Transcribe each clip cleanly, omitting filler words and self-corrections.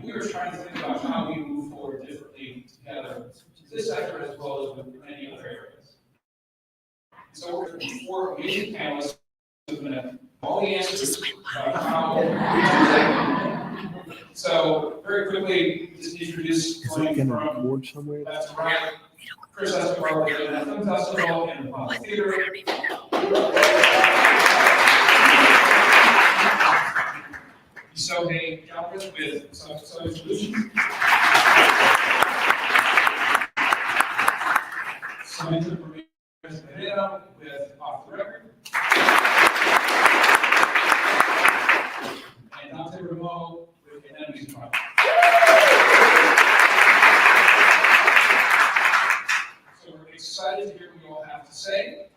we were trying to think about how we move forward differently together, this sector as well as with many other areas. So we're going to be 4 amazing panelists who are going to have all the answers about how we do that. So very quickly, just introduce Is it going to record somewhere? left to right. Chris Escobar with the Film Festival and the Apollo Theater. Sohei Galbraith with Sohei Solutions. Samantha Ramirez-Pereira with Off the Record. And Dante Rameau with Enemies Project. So we're excited to hear what you all have to say.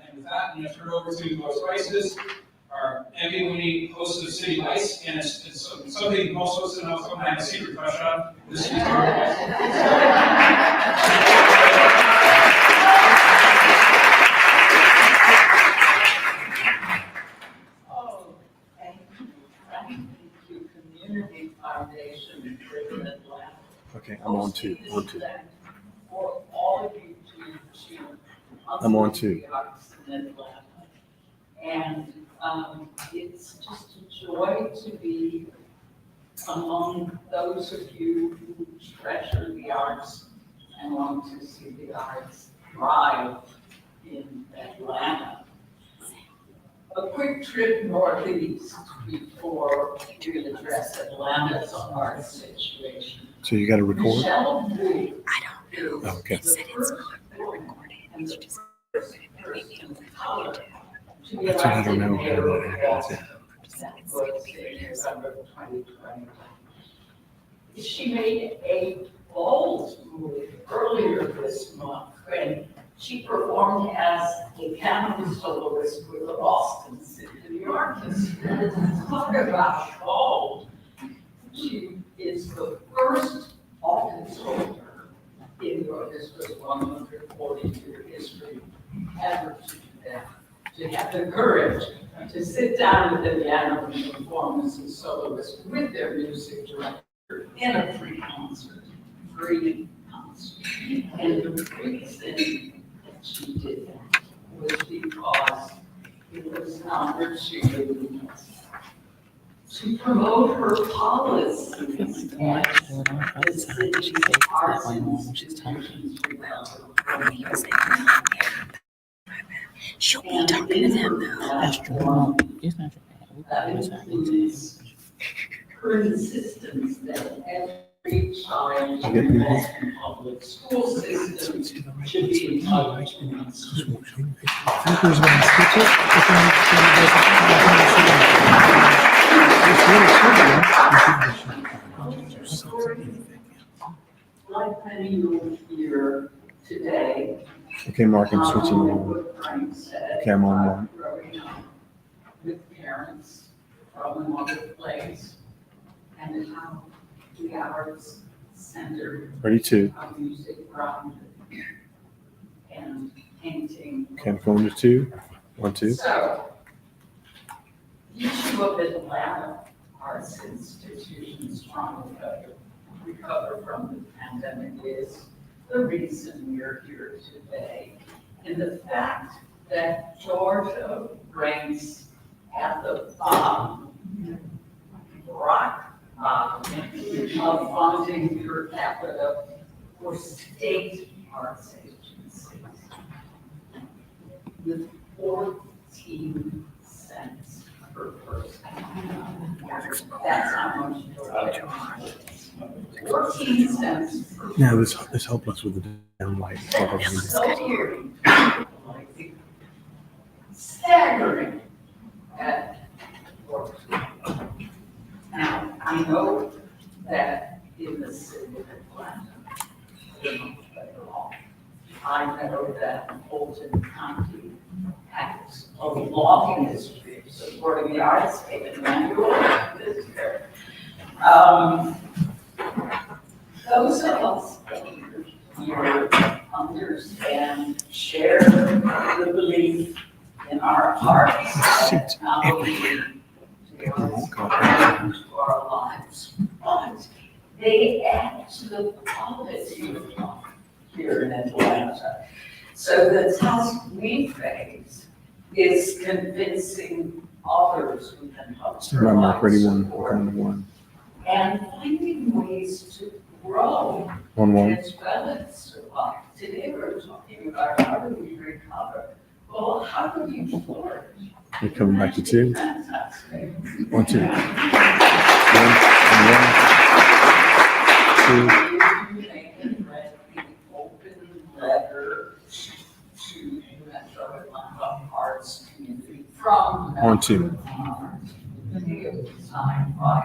And with that, I'm going to turn it over to Lois Rices, our Emmy winning host of City Lights, and it's something most hosted and also I have a secret crush on. This is Community Foundation for Atlanta. Okay, I'm on 2. On 2. For all of you to I'm on 2. And it's just a joy to be among those of you who treasure the arts and want to see the arts thrive in Atlanta. A quick trip northeast before we address Atlanta's art situation. So you got to record? Michelle Wu I don't know. Oh, okay. It said it's not recorded. It's just maybe on the phone. That's what I don't know how that happens. She made a bold move earlier this month when she performed as a piano soloist with the Boston Symphony Orchestra. Talk about bold. She is the first office holder in the orchestra's 140-year history ever to do that. To have the courage to sit down with the piano and performers and soloists with their music director in a free concert. And the reason that she did that was because it was an opportunity to promote her policies and the city's arts institutions. She'll be talking to them though. That's true. It's not That includes her insistence that every child in the public school system should be entitled to instruction. Who's going to switch it? Like many you here today. Okay, Mark, I'm switching on. Okay, I'm on 1. Growing up with parents from another place and how the arts center Ready 2. of music grounded and painting. Okay, I'm going to 2. 1, 2. So, the issue of Atlanta arts institutions trying to recover from the pandemic is the reason we're here today. And the fact that Georgia ranks at the bottom, rock bottom, of funding per capita for state arts agencies with 14 cents per person. That's how much Georgia is. 14 cents per person. Now, this helps us with the downlight. Staggering at work. Now, I know that in the city of Atlanta, they're much better off. I know that Fulton County has a long history of supporting the arts, and Manuel is there. Those of us here understand, share the belief in our hearts, not only to our lives, but they add to the quality of life here in Atlanta. So the task we face is convincing others we can help. Stand by, Mark. Ready, one. We're coming to one. And finding ways to grow 1-1. as well as survive. Today we're talking about how do we recover? Well, how do you flourish? We're coming back to 2. Fantastic. 1, 2. 1, 1. 2. You may have read the open letter to Metro Atlanta Arts Community from 1, 2. Signed by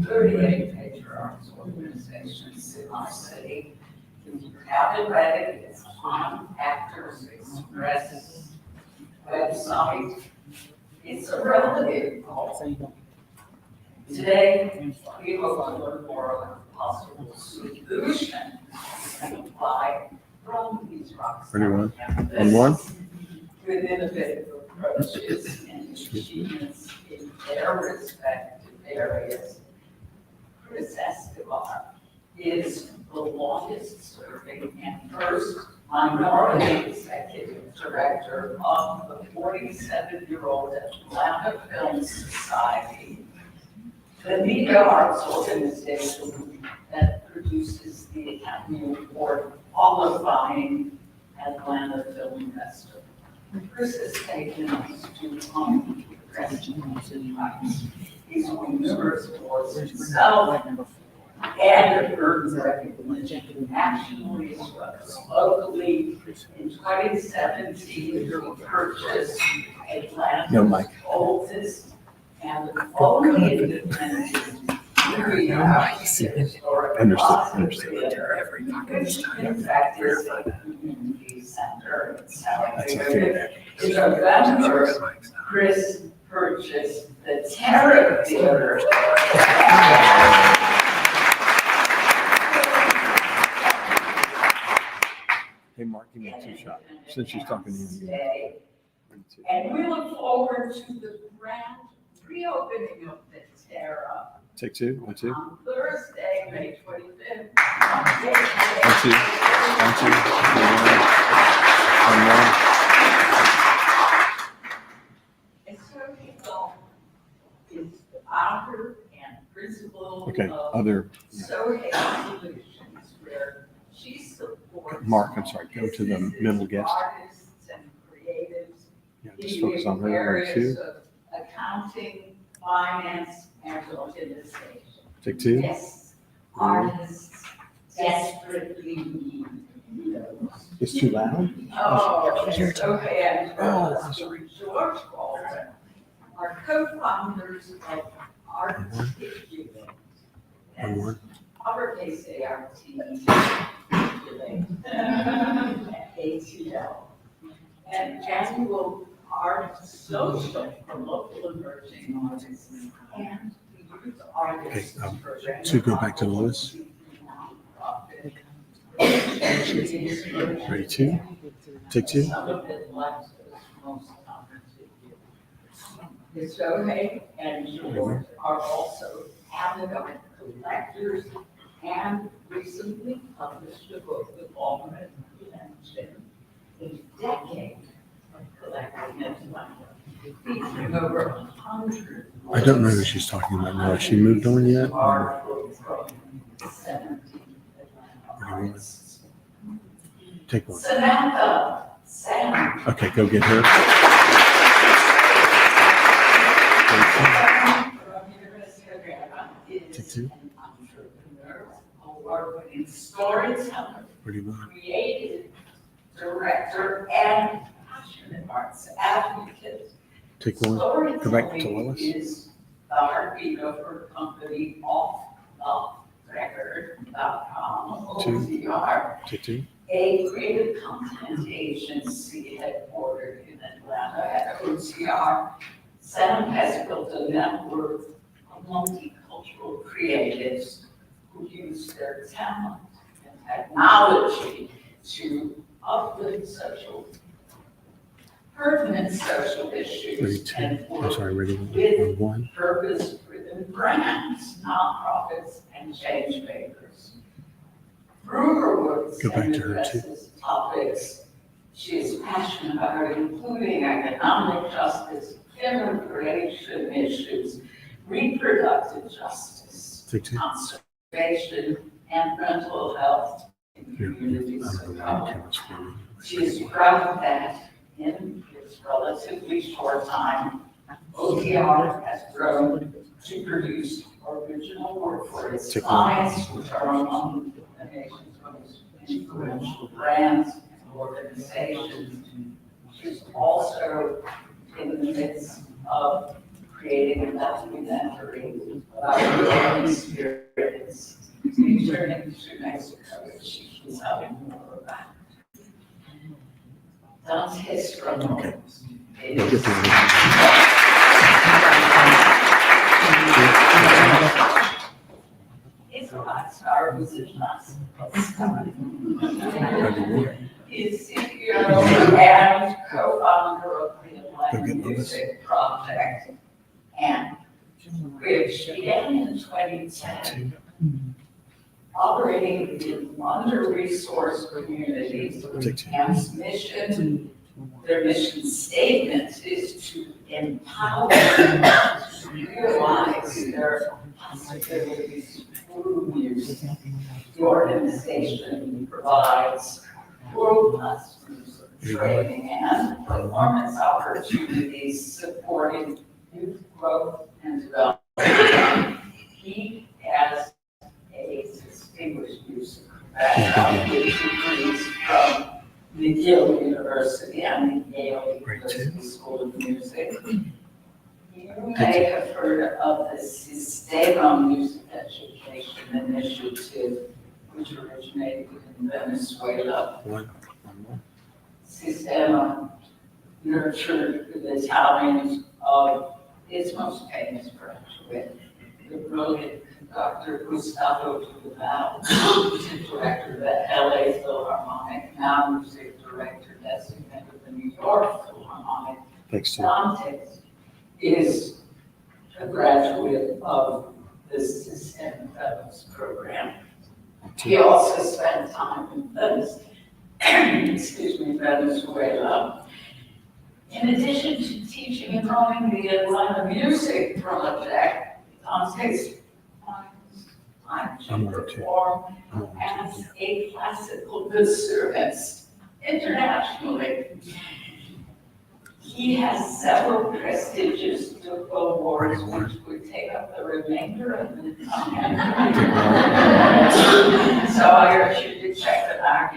38 major arts organizations in our city. If you haven't read it, it's on Actors Express website. It's a relative goal. Today, we hope to learn more about possible solutions and apply from these rocks. Ready, 1. 1, 1. With innovative approaches and achievements in their respective areas. Chris Escobar is the longest serving and first minority executive director of the 47-year-old Atlanta Film Society, the media arts organization that produces the Academy Award qualifying Atlanta Film Festival. Chris has taken us to Christian rights. He's won numerous awards himself and earned recognition nationally as well as locally. In 2017, he purchased Atlanta's oldest and only independent historic Understood. which in fact is a community center in South That's a Area. fair. In November, Chris purchased the Terra Theater. Hey, Mark, give me a 2 shot. Since she's talking to you. Today. And we look forward to the grand reopening of the Terra Take 2. 1, 2. on Thursday, May 25th. 1, 2. 1, 2. 1, 1. And so is the founder and principal Okay, of other. Sohei Solutions, where she supports. Mark, I'm sorry, go to the middle guest. Artists and creatives Yeah, just focus on her. 1, areas 2. of accounting, finance, and organization. Take 2. Yes, artists desperately need those. It's too loud? Oh, It's your it's okay, and Oh, I'm sorry. George Baldwin are co-founders of Articulate. 1, 1. Uppercase A-R-T, ATL. And annual art social for local emerging artists and the youth artists. Okay, program. so go back to Lewis. Ready, 2. Take 2. Some of it left us most opportunity. Sohei and George are also academic collectors and recently published a book with Alfred mentioned a decade of collecting Atlanta, featuring over 100. I don't know who she's talking about now. Has she moved on yet? Or- Artwork from 17 Atlanta artists. Take 1. Samantha, Sam. Okay, go get her. From University of Arizona Take is 2. an entrepreneur, award-winning storyteller, Ready, 1. creative director, and passionate arts advocate. Take 1. Go back to Lois. Is the heartbeat of her company, offtherecord.com, Two. OTR, Take 2. a creative content agency headquartered in Atlanta at OTR. Sam has built a network of multicultural creatives who use their talent and technology to uplift pertinent social Ready, issues 2. and I'm work sorry, ready, with 1. purpose-driven brands, nonprofits, and change makers. Through her works Go back and to her, too. addresses topics she is passionate about, including economic justice, immigration issues, reproductive justice, Take two. conservation, and mental health in Here. communities I of don't know color. why cameras for me. She is proud that in its relatively short time, OTR has grown to produce original work for its Take clients, which are among the nation's most influential brands and organizations. She's also in the midst of creating a documentary about her experience returning to Mexico, which she can tell you more about. Dante Strummer Okay. is Get the It's a rock star who's a He's CEO and co-founder of the Atlantic Music Project, and which began in 2010, operating in under-resourced communities. Take two. AMP's mission, their mission statement is to empower them to realize their possibilities through music. The organization provides world-class music training and performance opportunities supporting youth growth and development. He has a distinguished music background with degrees from McGill University and the Yale University School of Music. You may have heard of the Sistema Music Education Initiative, which originated in Venezuela. One more. Sistema nurtured the talent of its most famous graduate, the brilliant conductor Gustavo Dudamel, director of the LA Philharmonic, now music director designated of the New York Philharmonic. Thanks, Tim. Dante is a graduate of the Sistema Fellows Program. He also spent time in Venezuela. In addition to teaching and running the Atlanta Music Project, Dante's time to perform as a classical concertist internationally. He has several prestigious awards, which would take up the remainder of the time. So I urge you to check them out.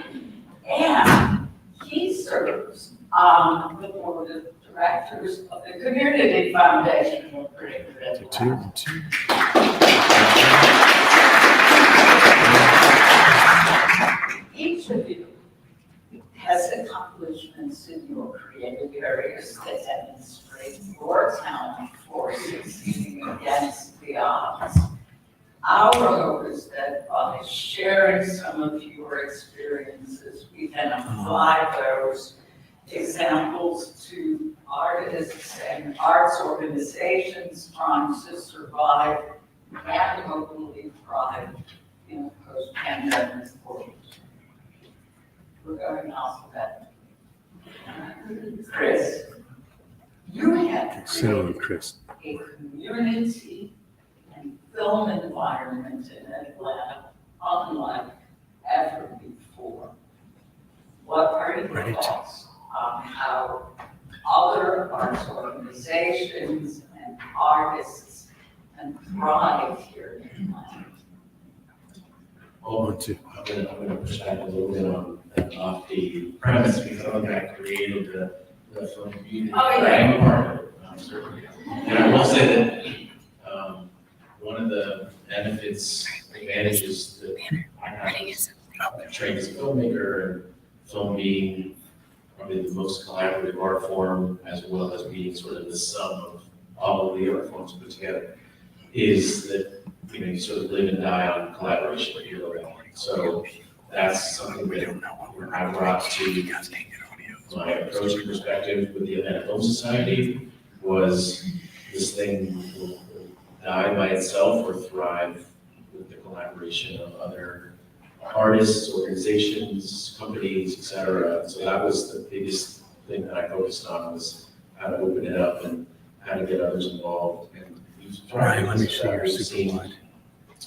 And he serves on the board of directors of the Community Foundation of Greater Take two and two. Each of you has accomplishments in your creative areas that demonstrate your talent for succeeding against the odds. Our hope is that by sharing some of your experiences, we can apply those examples to artists and arts organizations trying to survive and hopefully thrive in a post-pandemic world. We're going alphabetical. Chris, you have Sarah created Chris. a community and film environment in Atlanta unlike ever before. What are your thoughts on how other arts organizations and artists can thrive here in Atlanta? One, two. I'm gonna push back a little bit on that lofty premise because I'm the guy who created the film community. Oh, yeah. I am a part of it, certainly. And I will say that, one of the benefits, advantages that I have is trained as a filmmaker and film being probably the most collaborative art form as well as being sort of the sum of all of the art forms put together, is that, you know, you sort of live and die on collaboration with your own. So that's something that I brought to my approach and perspective with the Atlanta Film Society was this thing will die by itself or thrive with the collaboration of other artists, organizations, companies, et cetera. So that was the biggest thing that I focused on, was how to open it up and how to get others involved. And Ryan, let me see that your we've super seen wide.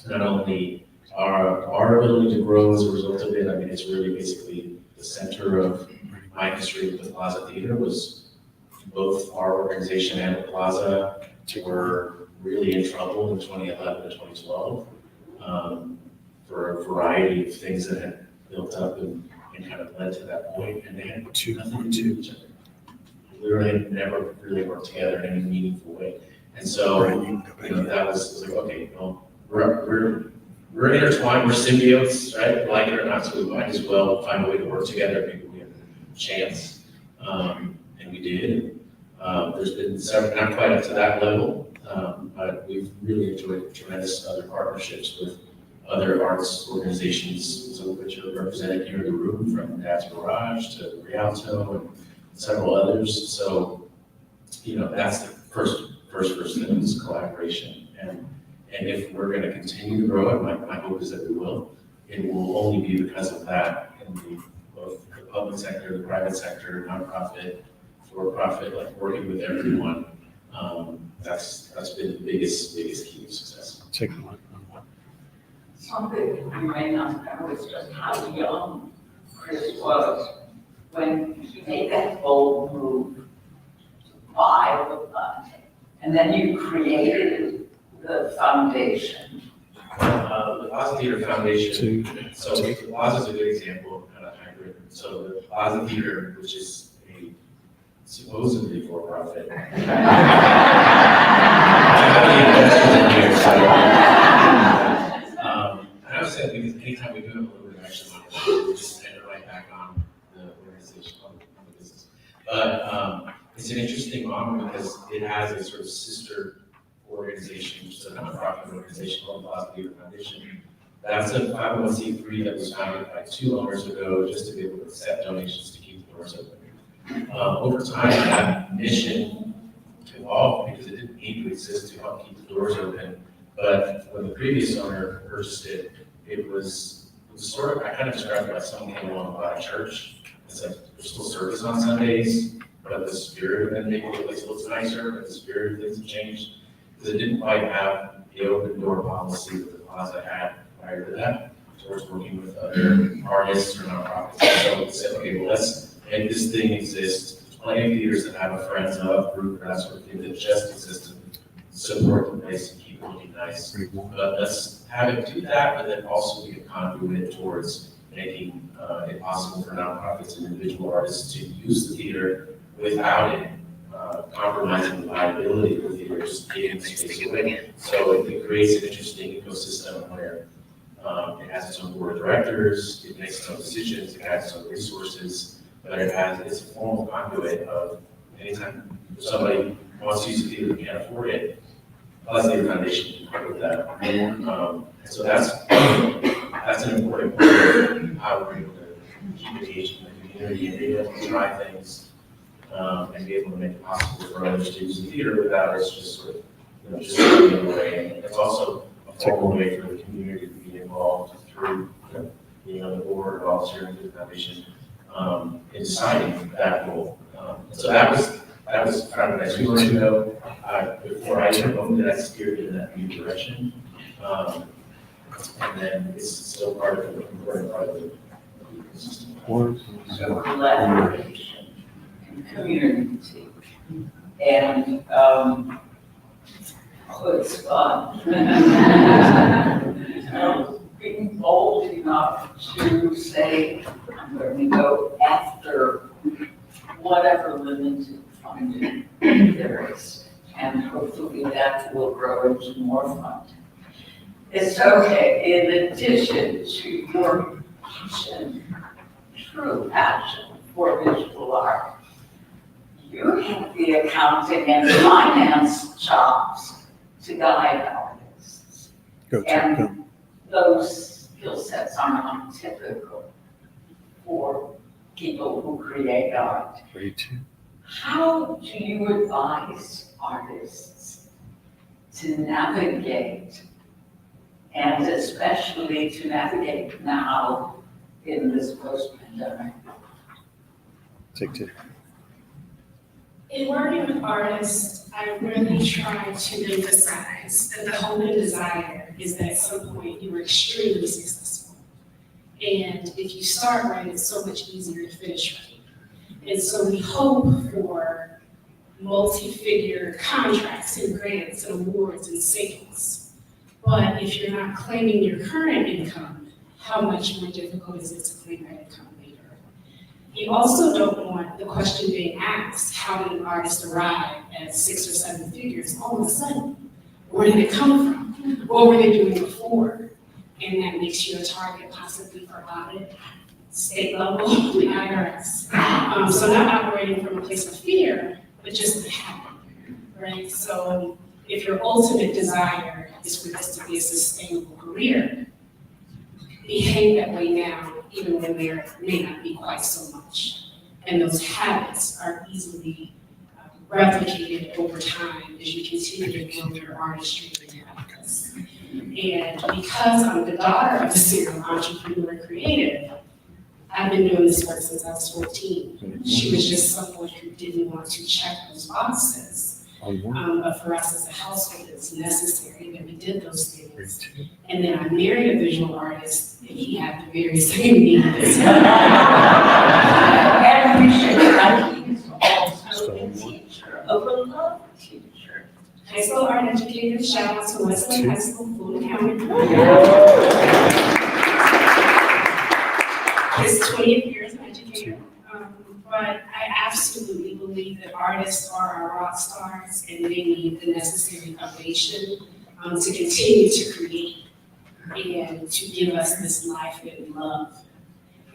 not only our ability to grow as a result of it, I mean, it's really basically the center of my history with the Plaza Theater was both our organization and the Plaza were really in trouble in 2011 and 2012 for a variety of things that had built up and kind of led to that point, and they had nothing to do with each other. Literally had never really worked together in any meaningful way. And so, that was like, okay, well, we're intertwined, we're symbiotes, right? Like it or not, so we might as well find a way to work together. Maybe we have a chance, and we did. There's been several, not quite up to that level, but we've really enjoyed tremendous other partnerships with other arts organizations, some of which are represented here in the room, from Dad's Garage to Rialto and several others. So, that's the first thing is collaboration. And if we're going to continue to grow it, my hope is that we will. It will only be because of that in both the public sector, the private sector, nonprofit, for-profit, like working with everyone. That's been the biggest key to success. Take a look. Something you may not know is just how young Chris was when he made that bold move to buy the fund. And then you created the foundation. The Plaza Theater Foundation, so the Plaza is a good example of kind of hybrid. So the Plaza Theater, which is a supposedly for-profit. And I would say because anytime we do have a little bit of extra money, we just spend it right back on the organization, on the business. But it's an interesting model because it has a sort of sister organization, which is a nonprofit organization called the Plaza Theater Foundation. That's a 501c3 that was founded by 2 owners ago just to be able to accept donations to keep the doors open. Over time, that mission evolved because it didn't need to exist to help keep the doors open. But when the previous owner purchased it, it was sort of, I kind of described it like someone came along and bought a church. It's like, there's still service on Sundays, but the spirit of it maybe the place looks nicer, but the spirit of things have changed. Because it didn't quite have the open door policy that the Plaza had prior to that. So we're working with other artists or nonprofits. So we said, okay, well, let's make this thing exist. There's plenty of theaters that have a Friends of group or that sort of thing that just exist to support the place and keep it looking nice. But let's have it do that, but then also be a conduit towards making it possible for nonprofits and individual artists to use the theater without it compromising the viability of the theater, just taking space away. So it creates an interesting ecosystem where it has its own board of directors, it makes its own decisions, it has its own resources, but it's a formal conduit of anytime somebody wants to use the theater and can't afford it, Plaza Theater Foundation can work with that. So that's an important part of how we're able to keep engaged in the community and be able to try things and be able to make it possible for others to use the theater without us just sort of, just getting away. And it's also a formal way for the community to be involved through, being on the board, volunteering through the foundation, in deciding that role. So that was kind of a nice. 2 years ago, before I even owned it, I steered in that new direction. And then it's still part of the important part of the ecosystem. So collaboration and community. And it's fun. Being bold enough to say, I'm going to go after whatever limited funding there is. And hopefully that will grow into more funding. It's okay, in addition to your passion, true passion for visual art, you have the accounting and finance jobs to guide artists. And those skill sets are not typical for people who create art. How do you advise artists to navigate and especially to navigate now in this post-pandemic. Take two. In working with artists, I really try to emphasize that the hope and desire is that at some point you are extremely successful. And if you start right, it's so much easier to finish right. And so we hope for multi-figure contracts and grants and awards and sales. But if you're not claiming your current income, how much more difficult is it to claim that income later? You also don't want the question being asked, how did an artist arrive at 6 or 7 figures all of a sudden? Where did it come from? What were they doing before? And that makes you a target possibly for audit, state level, the IRS. So not operating from a place of fear, but just the habit, right? So if your ultimate desire is for this to be a sustainable career, behave that way now, even when there may not be quite so much. And those habits are easily replicated over time as you continue to build your artistry and practice. And because I'm the daughter of a serial entrepreneur creative, I've been doing this work since I was 14. She was just someone who didn't want to check those boxes. But for us as a household, it's necessary that we did those things. And then I married a visual artist, and he had the very same needs. And we should know he's also a teacher, a beloved teacher. High school art educator, shout out to Wesleyan High School, Fulton County. His 20th year as an educator. But I absolutely believe that artists are our rock stars and they need the necessary foundation to continue to create and to give us this life that we love.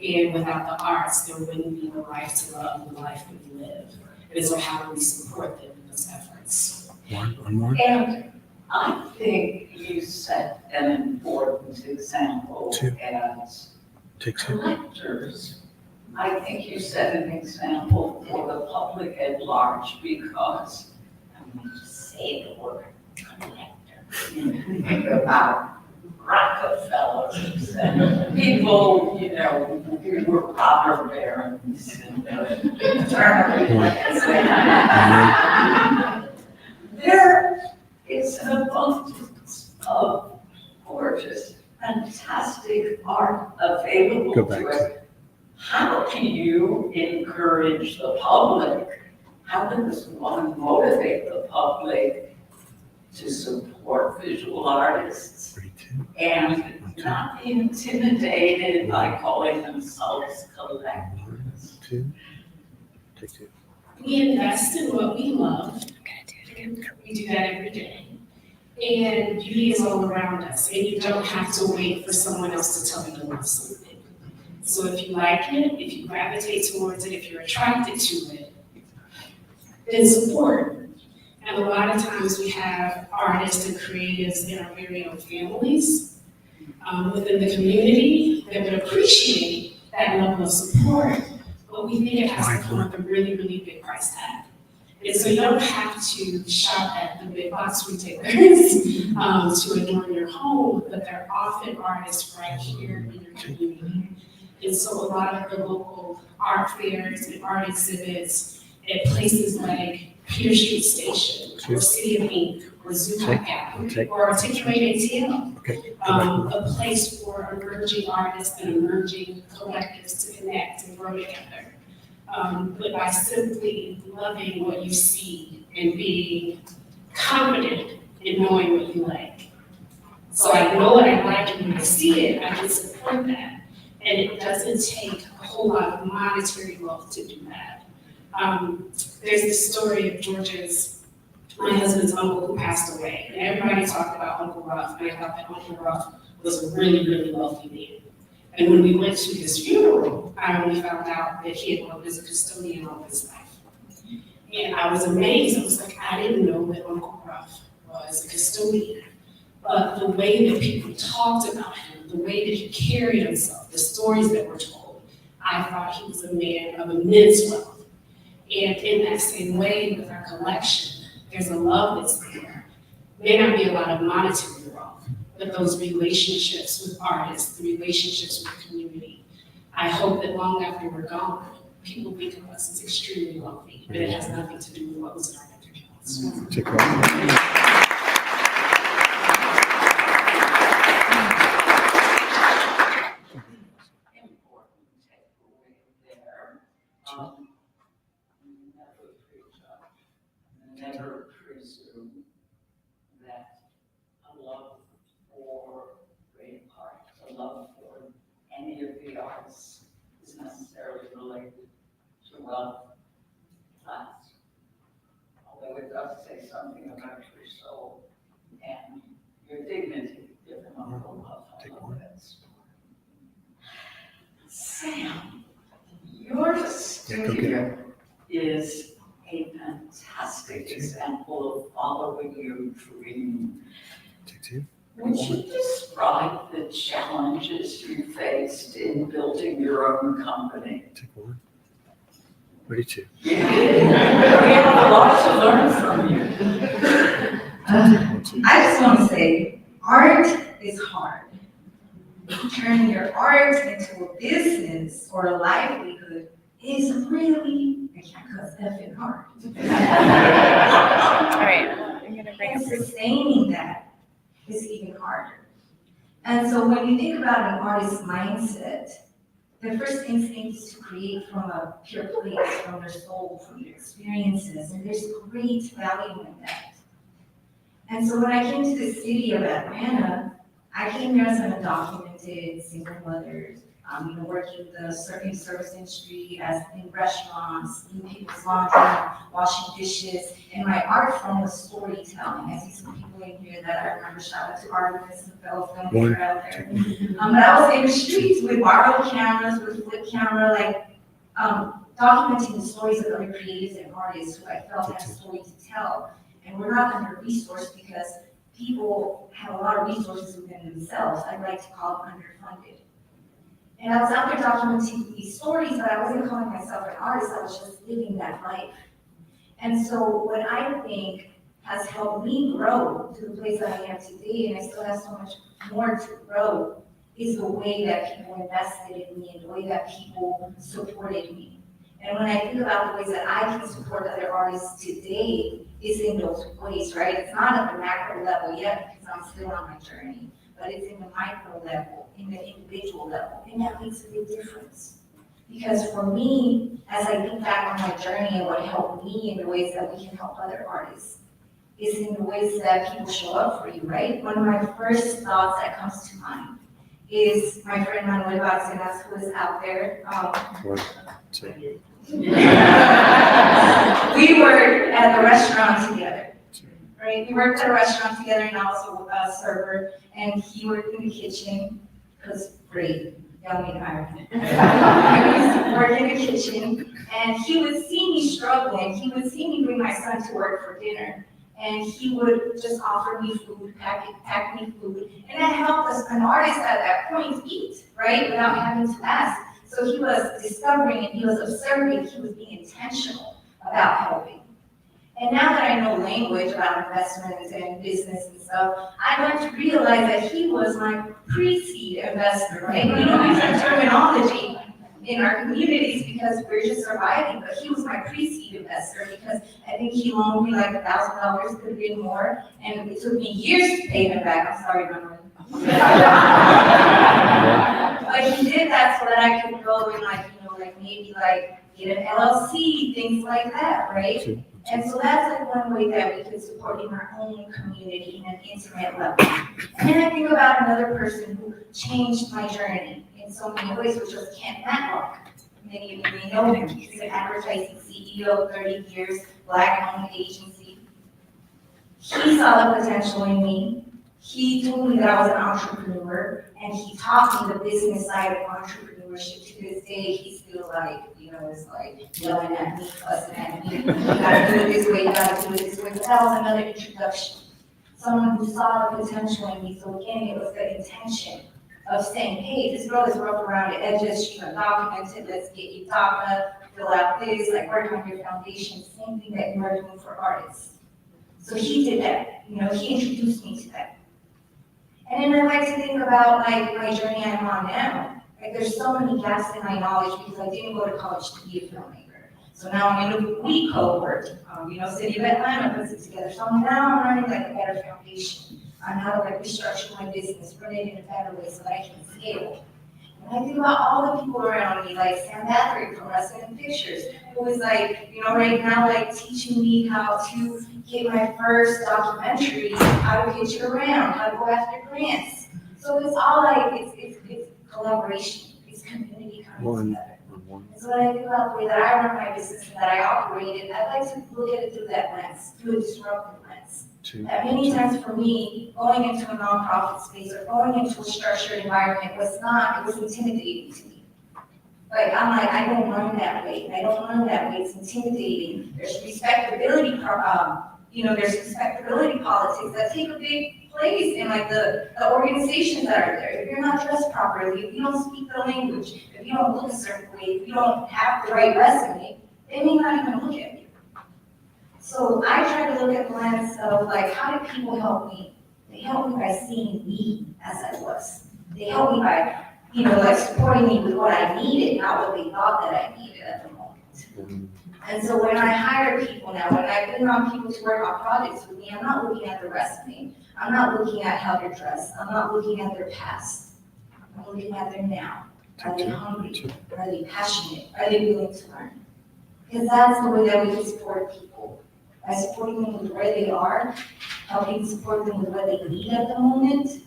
And without the arts, there wouldn't be the life to love and the life that we live. And so how do we support them in those efforts? One more. And I think you set an important example as Take two. collectors. I think you set an example for the public at large because, I mean, to say the word collector, you think about Rockefellers and people, you know, who were robber barons and there is an abundance of gorgeous, fantastic art available Go back to to us. How can you encourage the public? How does one motivate the public to support visual artists 32. and not be intimidated by calling themselves collectors? 1, 2. Take two. We invest in what we love. We do that every day. And beauty is all around us, and you don't have to wait for someone else to tell you to love something. So if you like it, if you gravitate towards it, if you're attracted to it, then support. And a lot of times we have artists and creatives in our very own families, within the community that would appreciate that level of support, but we think it has to come with a really, really big price tag. And so you don't have to shop at the big box retailers to adorn your home, but there are often artists right here in your community. And so a lot of the local art fairs and art exhibits at places like Pier Street Station, or City of Ink, or Zuccotti Gap, or Articulate ATL, Okay. a place for emerging artists and emerging collectives to connect and grow together. But by simply loving what you see and being confident in knowing what you like. So I know what I like, and when I see it, I can support that. And it doesn't take a whole lot of monetary wealth to do that. There's this story of George's, my husband's uncle who passed away. And everybody talked about Uncle Ruff, and I thought that Uncle Ruff was a really, really wealthy man. And when we went to his funeral, I only found out that he had worked as a custodian all his life. And I was amazed. I was like, I didn't know that Uncle Ruff was a custodian. But the way that people talked about him, the way that he carried himself, the stories that were told, I thought he was a man of immense wealth. And in that same way with our collection, there's a love that's there. May not be a lot of monetary wealth, but those relationships with artists, the relationships with community. I hope that long after we're gone, people think of us as extremely wealthy, but it has nothing to do with what was in our bank accounts. Take care. Important takeaway there. Never prejudge, never presume that a love for great art, a love for any of the arts is necessarily related to wealth, class. Although it does say something about your soul and your dignity, given a little love. I love that story. Sam, your studio is a fantastic example of following your dream. Take two. Would you describe the challenges you faced in building your own company? Take one. Ready, two. Yeah, we have a lot to learn from you. One, two. I just want to say, art is hard. Turning your art into a business or a livelihood is really, I can't cuss, effing hard. All right, I'm gonna bring And up. sustaining that is even harder. And so when you think about an artist's mindset, the first instinct is to create from a pure place, from their soul, from their experiences, and there's great value in that. And so when I came to the city of Atlanta, I came here as an undocumented single mother, working the service industry, as in restaurants, in people's laundry, washing dishes, and my art form was storytelling. I see some people in here that I remember. Shout out to Artemis and fellow filmmaker out there. But I was in the streets with borrowed cameras, with flip camera, documenting the stories of other creatives and artists who I felt had a story to tell. And we're not under-resourced because people have a lot of resources within themselves. I like to call them underfunded. And I was out there documenting these stories, but I wasn't calling myself an artist, I was just living that life. And so what I think has helped me grow to the place that I am today, and I still have so much more to grow, is the way that people invested in me and the way that people supported me. And when I think about the ways that I can support other artists today, is in those ways, right? It's not at the macro level yet, because I'm still on my journey, but it's in the micro level, in the individual level, and that makes a big difference. Because for me, as I think back on my journey and what helped me in the ways that we can help other artists, is in the ways that people show up for you, right? One of my first thoughts that comes to mind is my friend Manuel Barcenas, who is out there. One, two. We were at the restaurant together, right? We worked at a restaurant together, and also a server, and he worked in the kitchen, because great, young and American. I used to work in the kitchen, and he would see me struggling. He would see me bring my son to work for dinner, and he would just offer me food, pack me food, and that helped us, an artist at that point, eat, right, without having to ask. So he was discovering and he was observing, he was being intentional about helping. And now that I know language about investments and business and stuff, I learned to realize that he was my pre-seed investor, right? We don't use that terminology in our communities because we're just surviving, but he was my pre-seed investor because I think he loaned me like $1,000, could have been more, and it took me years to pay him back. I'm sorry, Manuel. But he did that so that I could go and maybe get an LLC, things like that, right? And so that's one way that we could support in our own community in an intimate level. And then I think about another person who changed my journey in so many ways, which was Kent Matlock. Many of you may know him. He's an advertising CEO, 30 years, Black-owned agency. He saw the potential in me. He told me that I was an entrepreneur, and he taught me the business side of entrepreneurship. To this day, he's still yelling at me, fussing at me. You gotta do it this way, you gotta do it this way. But that was another introduction. Someone who saw the potential in me. So again, it was the intention of saying, hey, this girl is rough around the edges, she's undocumented, let's get you DACA, fill out this, work on your foundation, same thing that you are doing for artists. So he did that, he introduced me to that. And then I like to think about like my journey I'm on now. Like there's so many gaps in my knowledge because I didn't go to college to be a filmmaker. So now I'm in the WE cohort, City of Atlanta puts it together. So now I'm learning like a better foundation on how to like restructure my business, run it in a better way so that I can scale. And I think about all the people around me, like Sam Bathory from Wrestling and Pictures, who is like, right now, like teaching me how to get my first documentary, how to pitch it around, how to go after grants. So it's all like, it's collaboration, it's community coming together. And so when I think about the way that I run my business and that I operate it, I like to look at it through that lens, through a disruptive lens. That many times for me, going into a nonprofit space or going into a structured environment was not, it was intimidating to me. Like, I'm like, I don't run that way, I don't run that way, it's intimidating. There's respectability, there's respectability politics that take a big place in like the organizations that are there. If you're not dressed properly, if you don't speak the language, if you don't look a certain way, if you don't have the right resume, they may not even look at you. So I try to look at the lens of like, how did people help me? They helped me by seeing me as I was. They helped me by, like supporting me with what I needed, not what they thought that I needed at the moment. And so when I hire people now, when I bring on people to work on projects with me, I'm not looking at their resume. I'm not looking at how they're dressed. I'm not looking at their past. I'm looking at their now. Are they hungry? Are they passionate? Are they willing to learn? Because that's the way that we can support people. By supporting them with where they are, helping support them with what they need at the moment,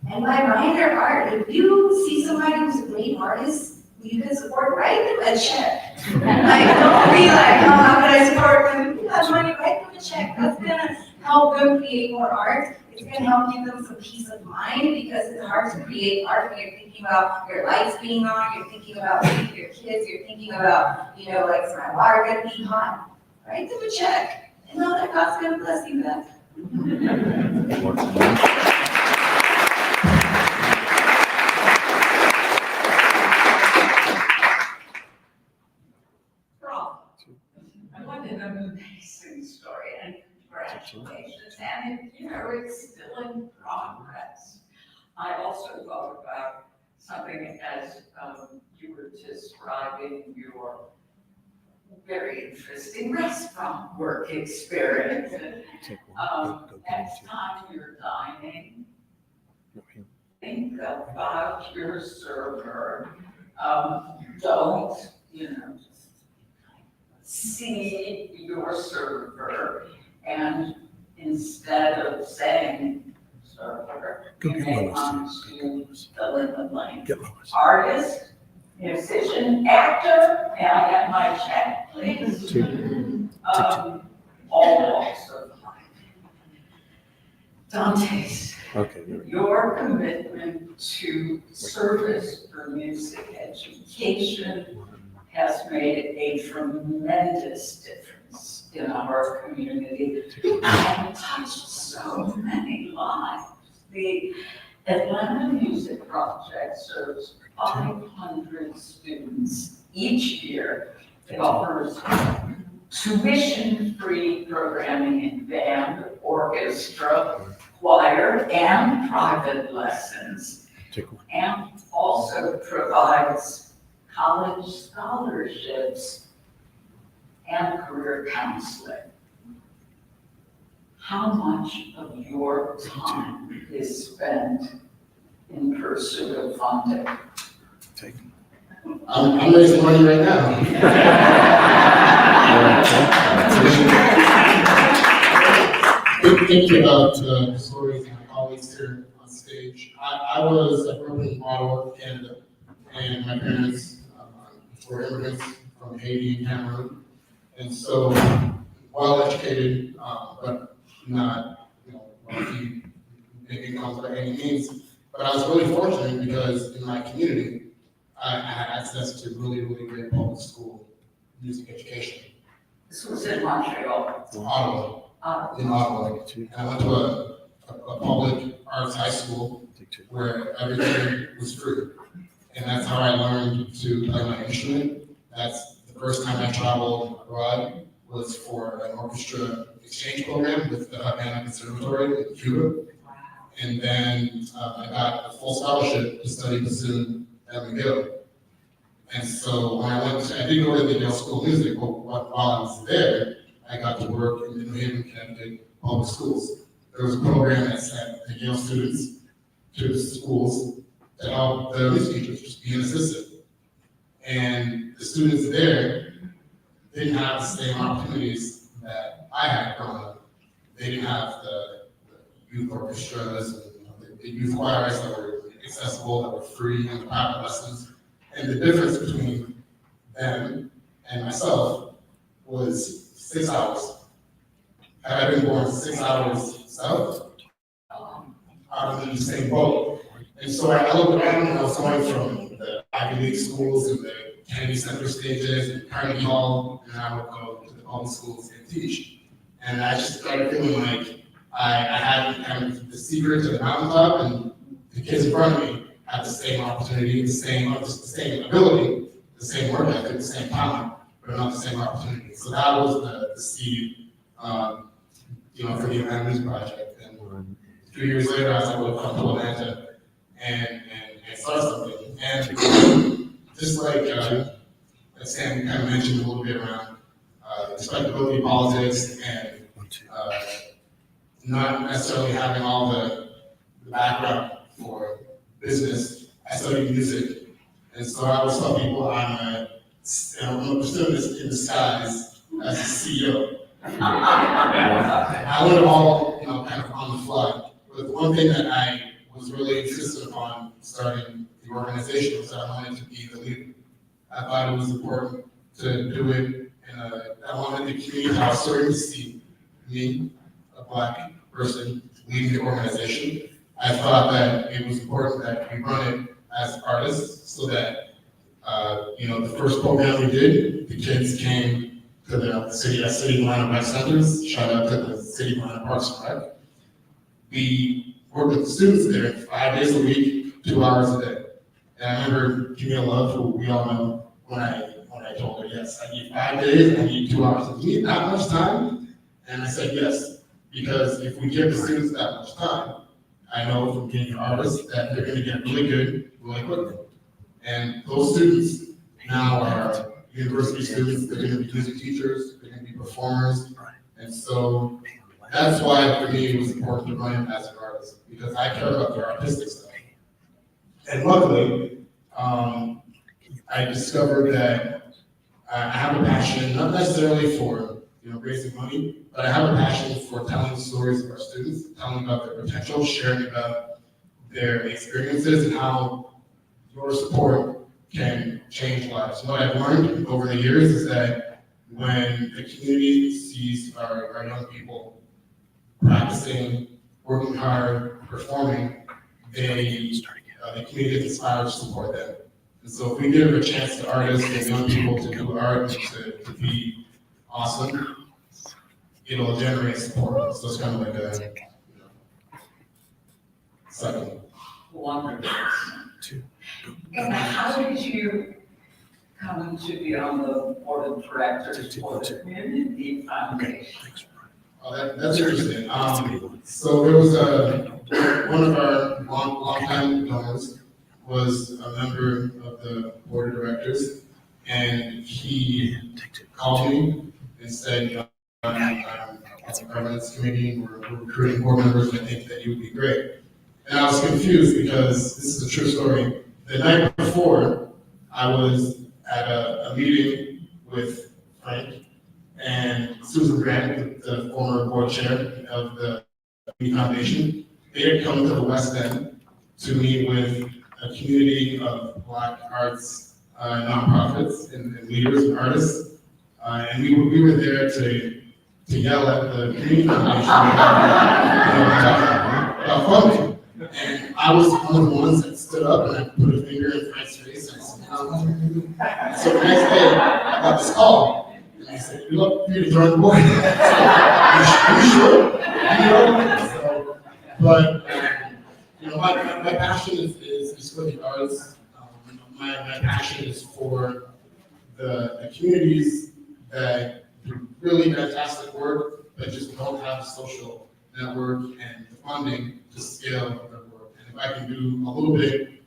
and by buying their art. If you see somebody who's a great artist, you can support, write them a check. Like, don't be like, how can I support them? If you have money, write them a check. That's gonna help them create more art. It's gonna help give them some peace of mind because it's hard to create art when you're thinking about your lights being on, you're thinking about your kids, you're thinking about, like, is my water gonna be hot? Write them a check. And know that God's gonna bless you back. I want an amazing story and congratulations, and it's still in progress. I also thought about something as you were describing your very interesting restaurant work experience. Next time you're dining, think about your server. Don't, just see your server, and instead of saying server, you may want to fill in the blank. Artist, musician, actor, may I have my check, please? All walks of life. Dante's, your commitment to service for music education has made a tremendous difference in our community and touched so many lives. The Atlanta Music Project serves 500 students each year. It offers tuition-free programming in band, orchestra, choir, and private lessons, and also provides college scholarships and career counseling. How much of your time is spent in pursuit of funding? I'm raising money right now. Thinking about stories and colleagues here on stage. I grew up in Ottawa, Canada, and my parents were immigrants from Haiti and Cameroon, and so well educated, but not wealthy, big incomes by any means. But I was really fortunate because in my community, I had access to really, really great public school music education. This was in Montreal. Ottawa, in Ottawa. And I went to a public arts high school where everything was free. And that's how I learned to play my instrument. That's the first time I traveled abroad was for an orchestra exchange program with the Havana Conservatory in Cuba. And then I got a full scholarship to study bassoon at McGill. And so when I didn't go to the Yale School of Music, but while I was there, I got to work in the New Haven, Connecticut public schools. There was a program that sent the Yale students to the schools to help the music teachers just be an assistant. And the students there didn't have the same opportunities that I had growing up. They didn't have the youth orchestras and the youth choirs that were accessible, that were free, and the private lessons. And the difference between them and myself was 6 hours. Had I been born 6 hours south, I was in the same boat. And so I looked around and I was going from the Ivy League schools and the Kennedy Center stages and Carnegie Hall, and I would go to the public schools and teach. And I just started feeling like I had kind of the secret to the mountaintop, and the kids in front of me had the same opportunity, the same ability, the same work ethic, the same talent, but not the same opportunity. So that was the seed, for the Atlanta Music Project. And 3 years later, I was able to come to Atlanta and start something. And just like Sam kind of mentioned a little bit around respectability politics and not necessarily having all the background for business, I studied music. And so I always tell people I'm a person in disguise as a CEO. I learned all, kind of on the fly. But the one thing that I was really insistent upon starting the organization was that I wanted to be the leader. I thought it was important to do it I wanted the community to have to see me, a Black person, leading the organization. I thought that it was important that we run it as artists so that, the first program we did, the kids came to the City Atlanta Rec Centers, shout out to the City Atlanta Parks and Rec. We worked with the students there 5 days a week, 2 hours a day. And I remember Jamila Love, who we all know, when I told her, yes, I need 5 days, I need 2 hours. Do you need that much time? And I said, yes, because if we give the students that much time, I know from being an artist that they're gonna get really good really quickly. And those students now are university students, they're gonna be music teachers, they're gonna be performers. And so that's why for me it was important to run it as an artist, because I care about the artistic stuff. And luckily, I discovered that I have a passion, not necessarily for raising money, but I have a passion for telling stories of our students, telling about their potential, sharing about their experiences and how your support can change lives. What I've learned over the years is that when the community sees our young people practicing, working hard, performing, the community is inspired to support them. And so if we give a chance to artists and young people to do art, to be awesome, it'll generate support. So it's kind of like a cycle. Wonderful. And how did you come to be on the board of directors for the Community Foundation? Oh, that's interesting. So there was one of our long-time donors was a member of the board of directors, and he called me and said, I'm on the governance committee, we're recruiting board members, and I think that you would be great. And I was confused because this is a true story. The night before, I was at a meeting with Frank and Susan Grant, the former board chair of the Foundation. They had come to the West End to meet with a community of Black arts nonprofits and leaders and artists. And we were there to yell at the Community Foundation about funding. And I was one of the ones that stood up and I put a finger in Frank's face and I said, no. So the next day, I got this call. And I said, we'd love for you to join the board. You sure? So, but my passion is for the arts. My passion is for the communities that do really fantastic work, but just don't have the social network and the funding to scale the work. And if I can do a little bit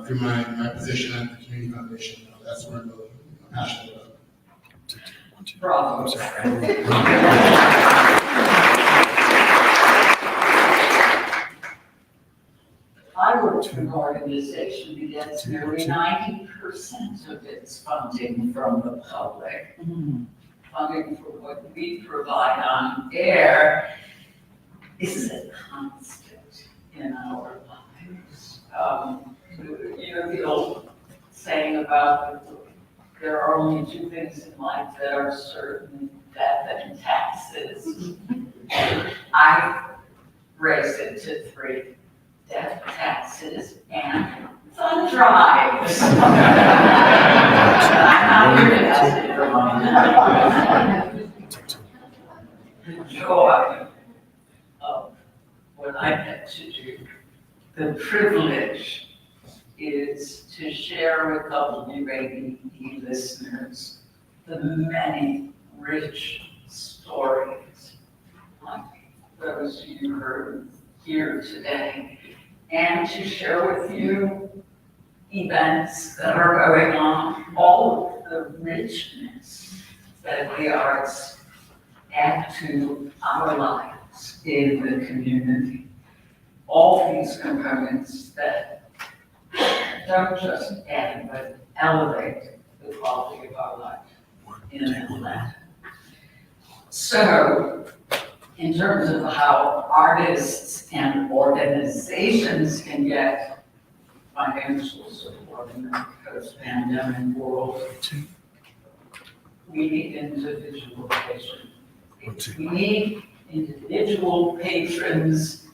through my position at the Community Foundation, that's what I'm really passionate about. Bravo. I work for an organization that gets nearly 90% of its funding from the public. Funding for what we provide on air is a constant in our lives. You know, the old saying about there are only two things in life that are certain, death and taxes. I raised it to 3, death, taxes, and fun drives. I'm not here to ask you for money. The joy of what I get to do, the privilege is to share with WABE listeners the many rich stories like those you heard here today, and to share with you events that are going on, all of the richness that the arts add to our lives in the community. All these components that don't just add, but elevate the quality of our life in Atlanta. So, in terms of how artists and organizations can get financial support in the post-pandemic world, we need individual patrons. We need individual patrons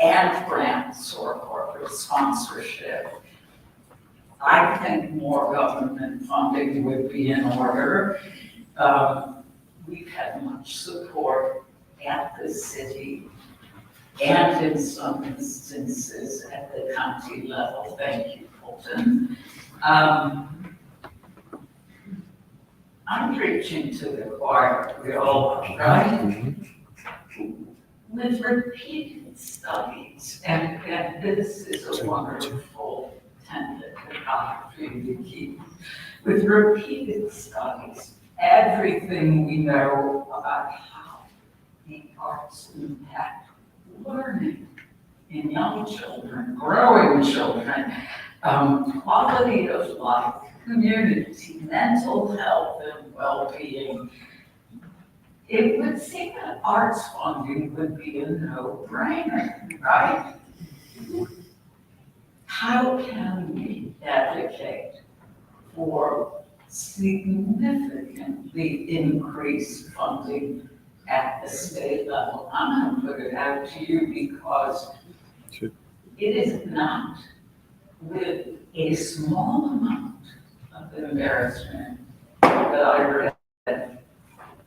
and grants or corporate sponsorship. I think more government funding would be in order. We've had much support at the city and in some instances at the county level. Thank you, Fulton. I'm preaching to the choir, we all are, right? With repeated studies, and this is a wonderful tenet that God really keep. With repeated studies, everything we know about how the arts impact learning in young children, growing children, quality of life, community, mental health and well-being. It would seem that arts funding would be a no-brainer, right? How can we advocate for significantly increased funding at the state level? I'm going to put it out to you because it is not with a small amount of embarrassment that I read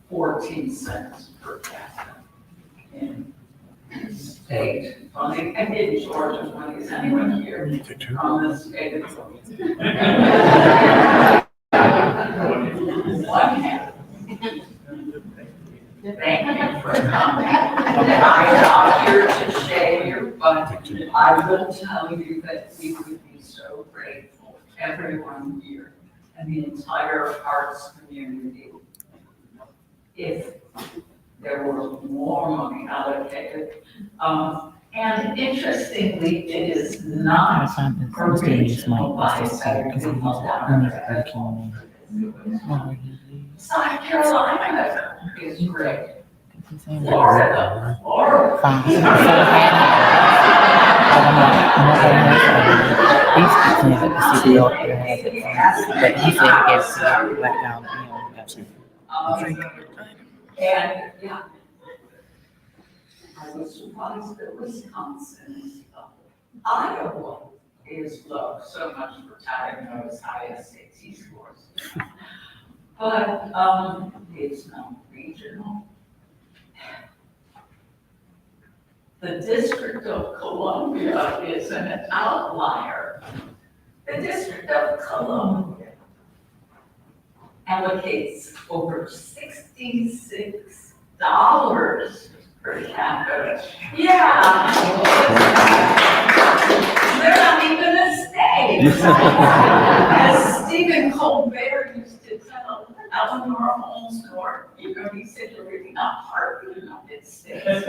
14 cents per capita in state funding. I did Georgia when is anyone here on the state of one hand. Thank you for coming. I'm not here to shame you, but I will tell you that we would be so grateful, everyone here and the entire arts community, if there were more money allocated. And interestingly, it is not a regional bias. South Carolina is great. Florida, But he said it's black out, and yeah, I was surprised that Wisconsin is low. Iowa is low, so much for touting those high SAT scores. But it's not regional. The District of Columbia is an outlier. The District of Columbia allocates over $66 per capita. Yeah. They're not even a state. As Stephen Colbert used to tell Eleanor Holmes Norton, he said, you're really not part of the United States.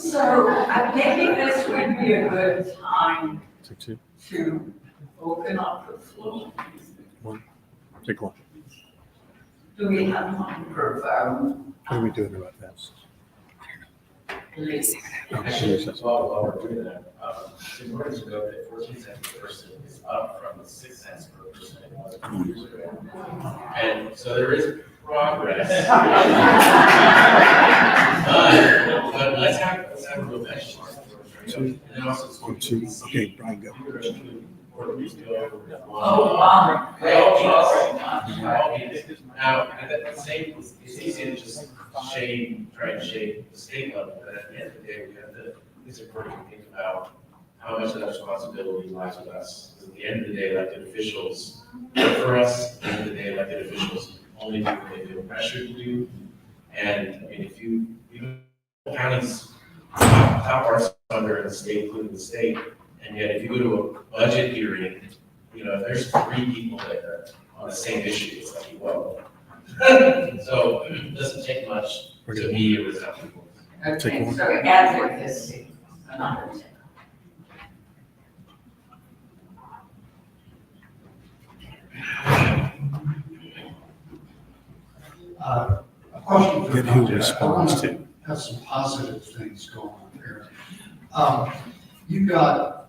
So maybe this would be a good time Take two. to open up the floor. Take one. Do we have one per phone? What are we doing about that? Please. While we're doing that, in order to go to 14 cents per person is up from the 6 cents per person it was a few years ago. And so there is progress. But let's have a real benchmark. And then also. 1, 2. Okay, Brian, go. Oh, wow. Now, at the same, it's easy to just try and shade the state level, but at the end of the day, we have to, it's important to think about how much of that responsibility lies with us. Because at the end of the day, elected officials work for us. At the end of the day, elected officials only do what they feel pressured to do. And I mean, if even counties, top arts funder in the state, including the state, and yet if you go to a budget hearing, if there's 3 people there on the same issue, it's like, well. So it doesn't take much to be a resentful. Okay, so advocacy, another thing. A question for Then who Dr. responds to? I want to have some positive things going on here. You got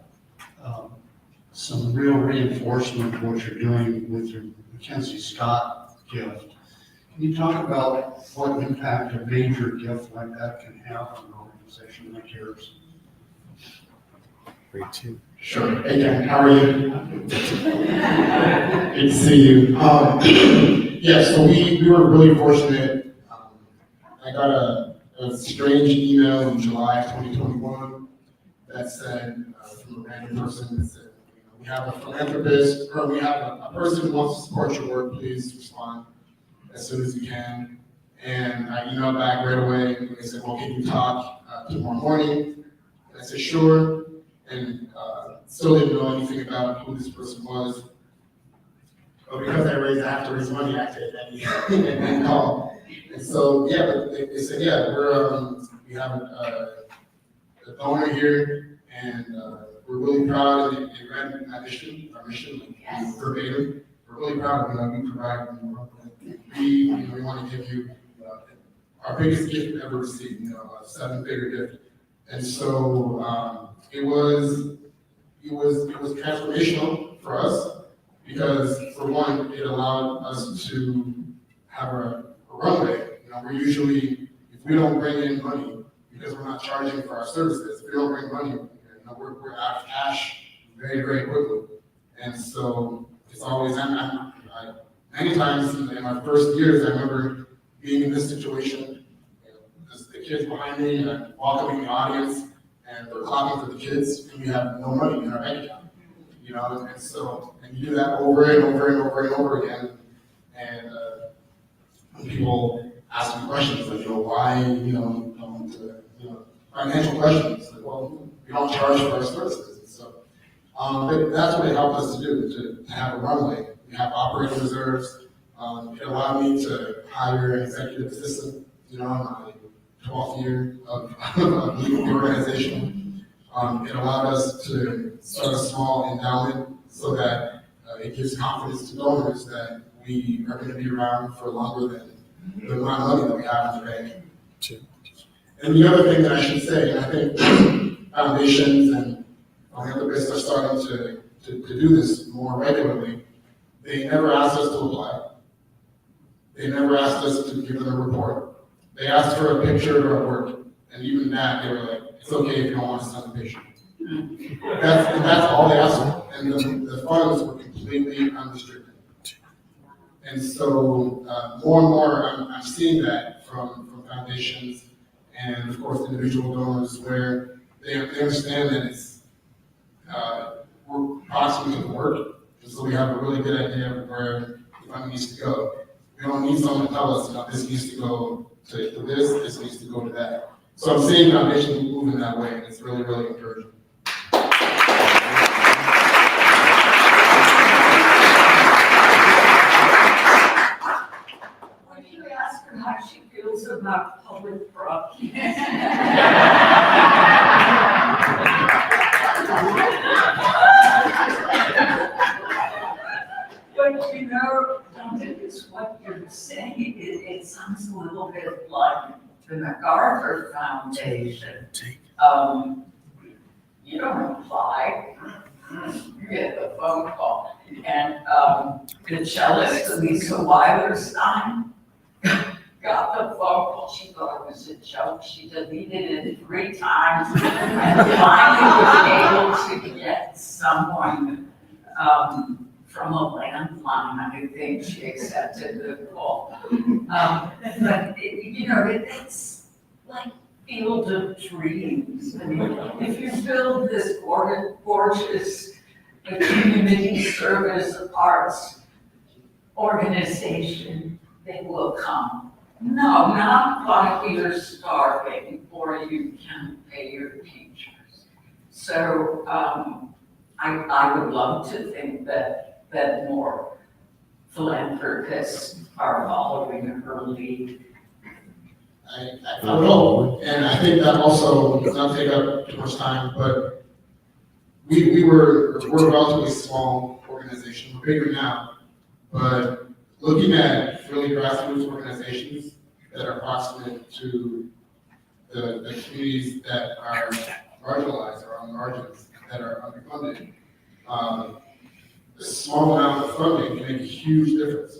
some real reinforcement of what you're doing with your Mackenzie Scott gift. Can you talk about what impact a major gift like that can have on an organization like yours? 3, 2. Sure. Hey, Dan, how are you? Good to see you. Yeah, so we were really fortunate. I got a strange email in July of 2021 that said, from a random person, that said, we have a philanthropist, or we have a person who wants to support your work, please respond as soon as you can. And I emailed back right away, and they said, well, can you talk tomorrow morning? And I said, sure. And still didn't know anything about who this person was. But because I have to raise money, I said and call. And so, yeah, but they said, yeah, we have a donor here, and we're really proud, and they read our mission, like, verbatim. We're really proud of we provide, we want to give you our biggest gift ever received, a 7-figure gift. And so it was transformational for us because, for one, it allowed us to have a runway. We're usually, if we don't bring in money, because we're not charging for our services, if we don't bring money, we're out of cash very, very quickly. And so it's always, many times in my first years, I remember being in this situation, the kids behind me, and I walk up in the audience, and they're clapping for the kids, and we have no money in our bank account, and so, and you do that over and over and over and over again, and when people ask me questions, like, why, financial questions, like, well, we don't charge for our services, and so, but that's what it helped us to do, to have a runway. We have operating reserves. It allowed me to hire an executive assistant, in my 12th year of leading the organization. It allowed us to start a small endowment so that it gives confidence to donors that we are going to be around for longer than the amount of money that we have in the bank. And the other thing that I should say, and I think foundations and philanthropists are starting to do this more regularly, they never asked us to apply. They never asked us to give them a report. They asked for a picture of our work, and even that, they were like, it's okay if you don't want to send a picture. That's all they asked for, and the funds were completely unrestricted. And so more and more, I'm seeing that from foundations and, of course, individual donors, where they understand that it's we're proximate to the work, and so we have a really good idea of where the money needs to go. We don't need someone to tell us, this needs to go to this needs to go to that. So I'm seeing foundations moving that way, and it's really, really encouraging. When you ask her how she feels about public property. But you know, it's what you're saying, it sounds a little bit like the MacArthur Foundation. You don't apply, you get the phone call. And the cellist, Lisa Weilerstein, got the phone call. She thought it was a joke. She deleted it 3 times. And finally was able to get someone from a landline. I think she accepted the call. But, it's like field of dreams. I mean, if you build this gorgeous community service arts organization, they will come. No, not while you're starving or you can't pay your teachers. So I would love to think that more philanthropists are following her lead. I would hope, and I think that also does not take up too much time, but we're a relatively small organization. We're bigger now, but looking at really grassroots organizations that are proximate to the communities that are marginalized or on the margins, that are underfunded, a small amount of funding can make a huge difference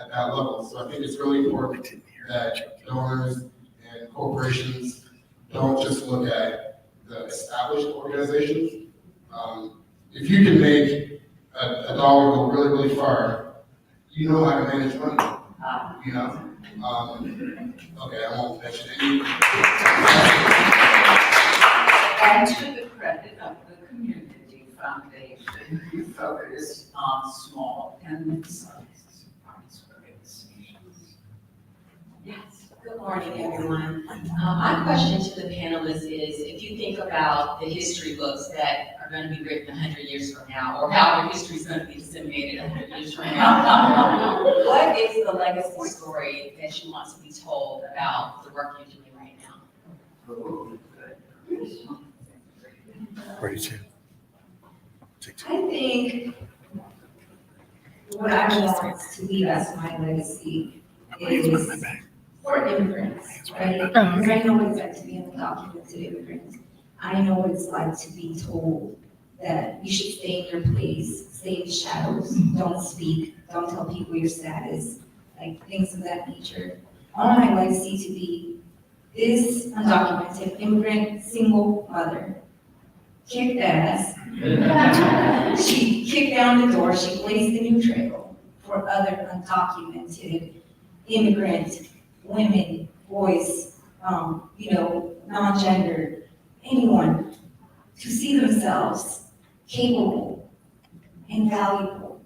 at that level. So I think it's really important that donors and corporations don't just look at the established organizations. If you can make a dollar go really, really far, you know how to manage money, Okay, I won't mention any. And to the credit of the Community Foundation, you focus on small and mid-sized arts organizations. Yes. Good morning, everyone. My question to the panelists is, if you think about the history books that are going to be written 100 years from now, or however history is going to be disseminated 100 years from now, what is the legacy story that you want to be told about the work you're doing right now? Ready to. I think what I want to leave as my legacy is for immigrants, right? Because I know what it's like to be an undocumented immigrant. I know what it's like to be told that you should stay in your place, stay in the shadows, don't speak, don't tell people your status, like things of that nature. I want my legacy to be this undocumented immigrant, single mother, kicked ass. She kicked down the door, she blazed a new trail for other undocumented immigrant women, boys, non-gendered, anyone, to see themselves capable and valuable,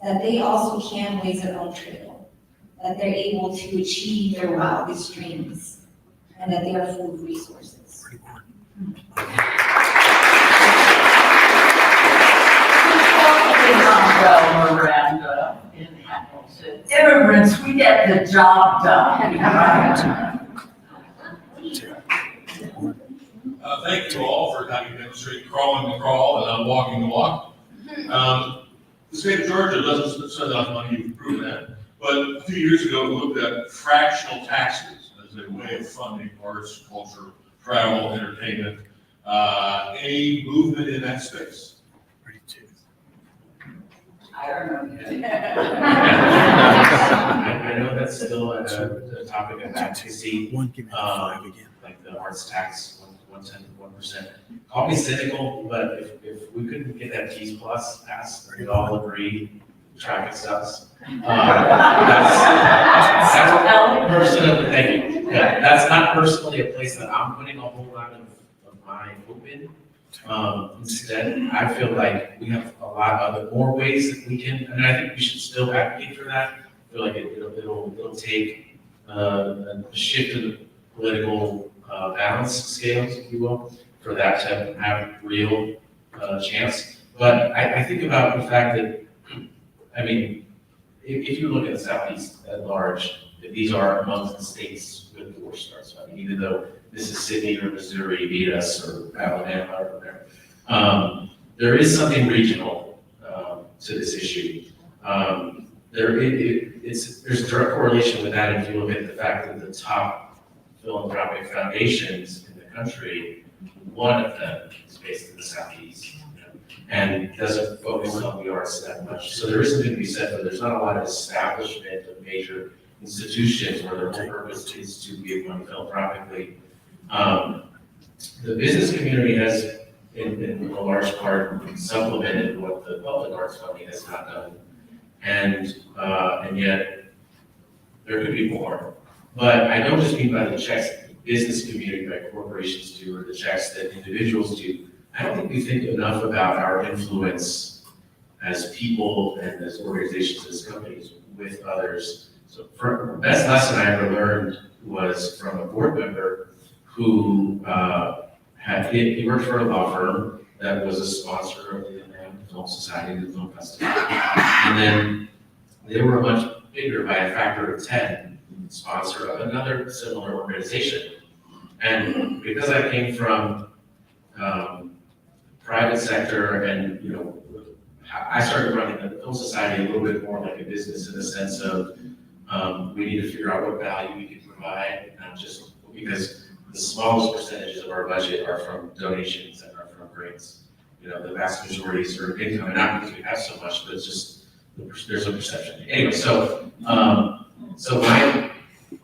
that they also can blaze their own trail, that they're able to achieve their wildest dreams, and that they are full of resources. Miranda in Hamilton. Immigrants, we get the job done. Thank you all for having demonstrated crawling the crawl and walking the walk. The state of Georgia doesn't spend enough money, you've proven that. But a few years ago, we looked at fractional taxes as a way of funding arts, culture, travel, entertainment. Any movement in that space? I don't know. I know that's still a topic of advocacy. Like the arts tax, 1%. Call me cynical, but if we couldn't get that T's plus passed, we'd all agree, traffic sucks. That's personally, thank you. Yeah, that's not personally a place that I'm putting a whole lot of my hope in. Instead, I feel like we have a lot of more ways that we can, and I think we should still advocate for that. feel like it'll take a shift in the political balance scales, if you will, for that to have real chance. But I think about the fact that, I mean, if you look at the Southeast at large, these are amongst the states with 4 stars. I mean, even though Mississippi or Missouri beat us or Alabama or whatever, there is something regional to this issue. There's a direct correlation with that if you look at the fact that the top philanthropic foundations in the country, one of them is based in the Southeast, and doesn't focus on the arts that much. So there is something to be said, but there's not a lot of establishment of major institutions where their whole purpose is to give money philanthropically. The business community has, in a large part, supplemented what the public arts funding has not done. And yet, there could be more. But I don't just mean by the checks that the business community, by corporations do, or the checks that individuals do. I don't think we think enough about our influence as people and as organizations, as companies, with others. So the best lesson I ever learned was from a board member who he worked for a law firm that was a sponsor of the Film Society, the Film Festival. And then they were a much bigger, by a factor of 10, sponsor of another similar organization. And because I came from private sector and, I started running the Film Society a little bit more like a business in the sense of we need to figure out what value we can provide, not just because the smallest percentages of our budget are from donations and are from grants. The vast majority is sort of income, and not because we have so much, but it's just there's a perception. Anyway, so my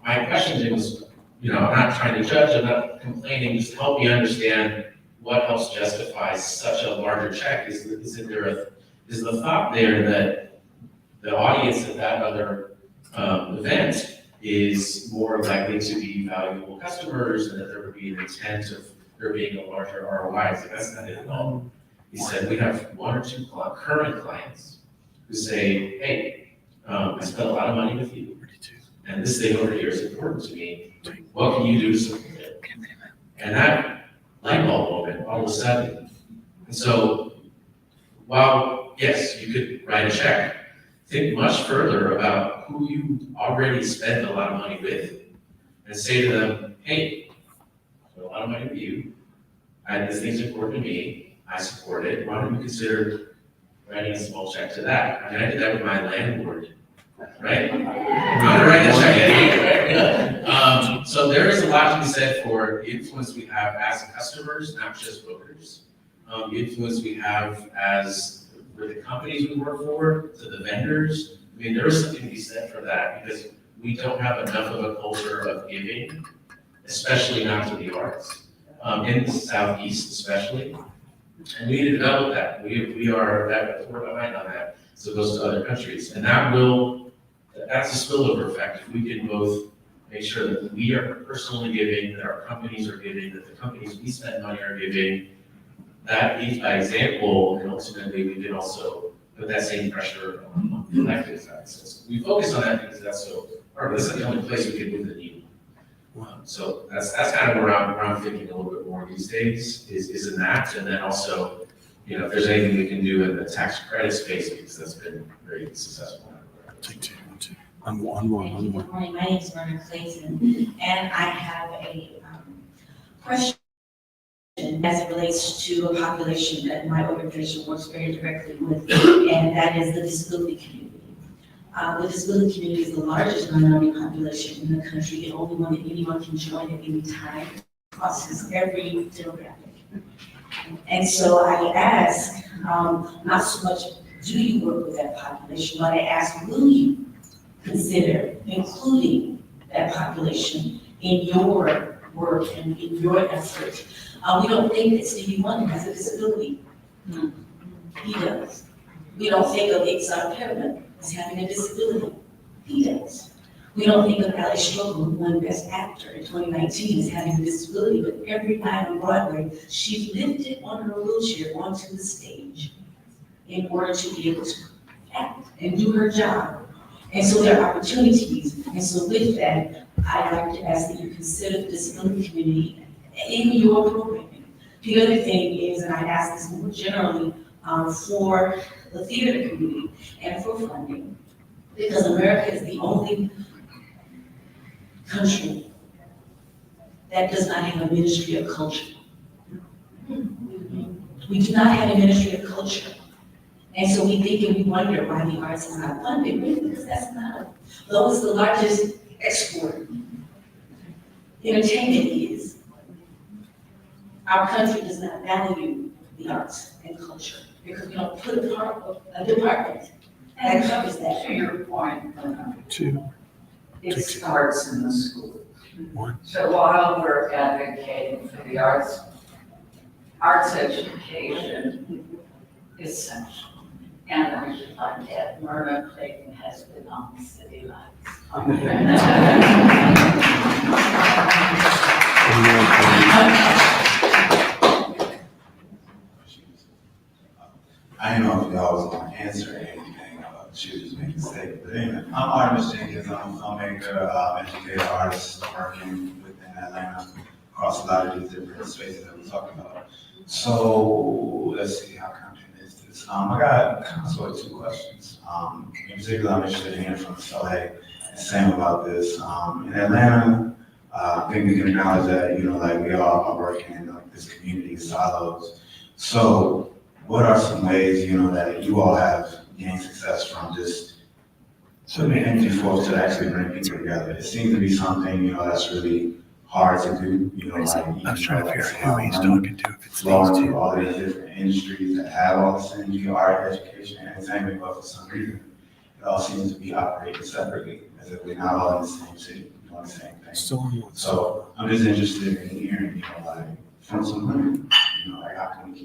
question is, I'm not trying to judge, I'm not complaining, just help me understand what helps justify such a larger check. Is the thought there that the audience at that other event is more likely to be valuable customers, and that there would be an intent of there being a larger ROI? So that's not it at all. He said, we have 1 or 2 current clients who say, hey, I spent a lot of money with you, and this thing over here is important to me. What can you do to support it? And that light bulb moment all of a sudden. And so, while, yes, you could write a check, think much further about who you already spend a lot of money with, and say to them, hey, I spent a lot of money with you. This thing's important to me. I support it. Why don't you consider writing a small check to that? I mean, I did that with my landlord, right? I'm gonna write a check anyway, right? So there is a lot to be said for the influence we have as customers, not just bookers. The influence we have as for the companies we work for, to the vendors. I mean, there is something to be said for that, because we don't have enough of a culture of giving, especially not to the arts, in the Southeast especially. And we need to develop that. We're behind on that. So it goes to other countries. And that's a spillover effect. If we can both make sure that we are personally giving, that our companies are giving, that the companies we spend money are giving, that leads by example, and ultimately we can also put that same pressure on the elected side. So we focus on that because that's the only place we can move the needle. So that's kind of where I'm thinking a little bit more these days is in that, and then also, if there's anything we can do in the tax credit space, because that's been very successful. Take 2. On one. Good morning, my name is Myrna Clayton, and I have a question as it relates to a population that my organization works very directly with, and that is the disability community. The disability community is the largest minority population in the country, the only one that anyone can join at any time, crosses every demographic. And so I ask, not so much do you work with that population, but I ask, will you consider including that population in your work and in your effort? We don't think that Stevie Wonder has a disability. He does. We don't think of Ixar Perelman as having a disability. He does. We don't think of Alice Struggle, who won Best Actor in 2019, as having a disability, but every night on Broadway, she lifted on her wheelchair onto the stage in order to be able to act and do her job. And so there are opportunities, and so with that, I'd like to ask that you consider the disability community in your programming. The other thing is, and I ask this more generally, for the theater community and for funding, because America is the only country that does not have a ministry of culture. We do not have a ministry of culture. And so we think and we wonder why the arts is not funded, really, because that's not, though it's the largest export entertainment is, our country does not value the arts and culture, because we don't put a department that covers that. To your point, Two. it starts in the school. One. So while we're advocating for the arts education is essential. And I should like that Myrna Clayton has been on City Lights. I didn't know if y'all was gonna answer anything, she was just making a statement, but anyway, I'm Artemis Jenkins, I'm a filmmaker, educator, artist, working within Atlanta, across a lot of these different spaces that we're talking about. So, let's see, how content is this? I got kind of sort of two questions. In particular, I'm interested in hearing from Saleh and Sam about this. In Atlanta, I think we can acknowledge that, like we all are working in like this community silos. So, what are some ways, that you all have gained success from just sort of empty force to actually bring people together? It seems to be something, that's really hard to do, like. I was trying to figure out who he's talking to, if it's these two. All these different industries that have all the synergy, art, education, and entertainment, but for some reason, it all seems to be operating separately, as if we're not all in the same city, doing the same thing. So I'm just interested in hearing, like, from some women, like how can we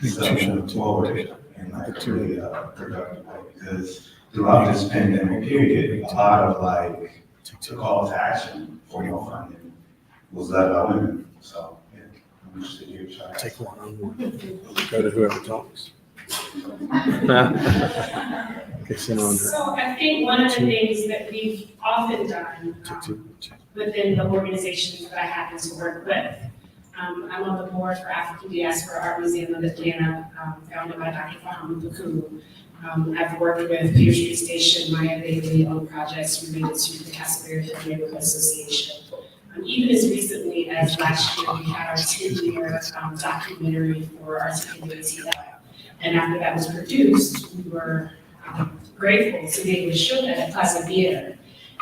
keep moving forward in like a really productive way? Because throughout this pandemic period, a lot of like the call to action for more funding was led by women. So yeah, I'm interested in your try. Take one on one. Go to whoever talks. Okay, sit on her. So I think one of the things that we've often done within the organizations that I happen to work with, I'm on the board for African Diaspora Art Museum of Atlanta, founded by Dr. Faham Buku. I've worked with Pier Street Station, Maya Bailey on projects related to the Castleberry Hill Neighborhood Association. Even as recently as last year, we had our 10-year documentary for Articulate. And after that was produced, we were grateful to be able to show that at Plaza Theater.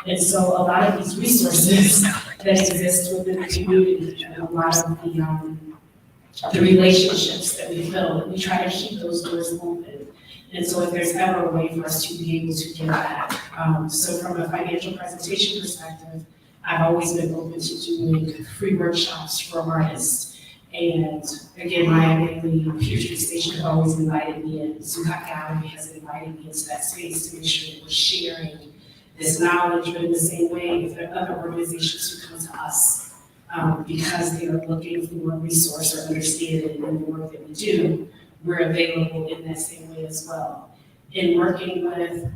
And so a lot of these resources that exist within the community and a lot of the relationships that we build, we try to keep those doors open. And so if there's ever a way for us to be able to give back. So from a financial presentation perspective, I've always been open to doing free workshops for artists. And again, Maya Bailey, Pier Street Station have always invited me in. Zuhat Gallery has invited me into that space to make sure that we're sharing this knowledge, but in the same way, if there are other organizations who come to us because they are looking for resource or understanding in the work that we do, we're available in that same way as well. In working with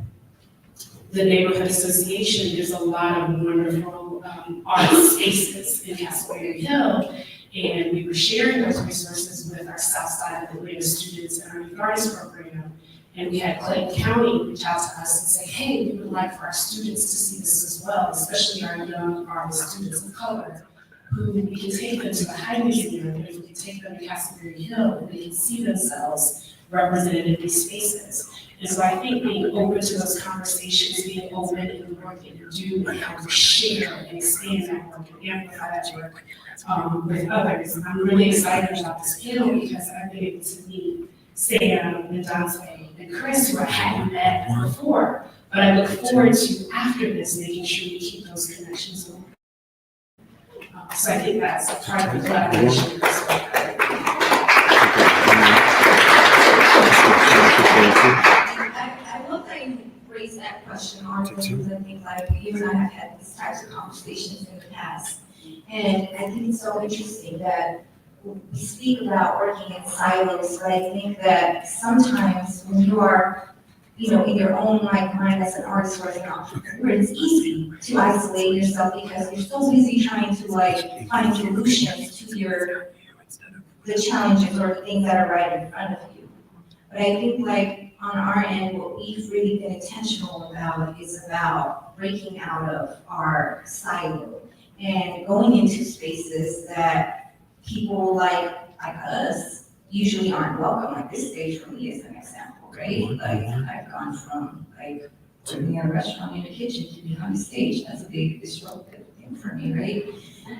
the Neighborhood Association, there's a lot of wonderful art spaces in Castleberry Hill, and we were sharing those resources with our South Side of Atlanta students in our Youth Artists program. And we had Clayton County reach out to us and say, hey, we would like for our students to see this as well, especially our young artist students of color, who we can take them to the High Museum, and we can take them to Castleberry Hill, and they can see themselves represented in these spaces. And so I think being open to those conversations, being open in the work that you do, and how to share and expand that work and amplify that work with others. I'm really excited about this panel because I've been able to meet Sam and Dante and Chris, who I hadn't met before. But I look forward to, after this, making sure we keep those connections open. So I think that's a part of the collaboration. I love that you raised that question, Arthur, because I think like you and I have had these types of conversations in the past. And I think it's so interesting that we speak about working in silos, but I think that sometimes when you are you know, in your own like mind as an artist or as an entrepreneur, it's easy to isolate yourself because you're so busy trying to like find solutions to the challenges or the things that are right in front of you. But I think like on our end, what we've really been intentional about is about breaking out of our silo and going into spaces that people like us usually aren't welcome. Like this stage for me is an example, right? Like I've gone from like working in a restaurant in the kitchen to being on the stage. That's a big disruptive thing for me, right?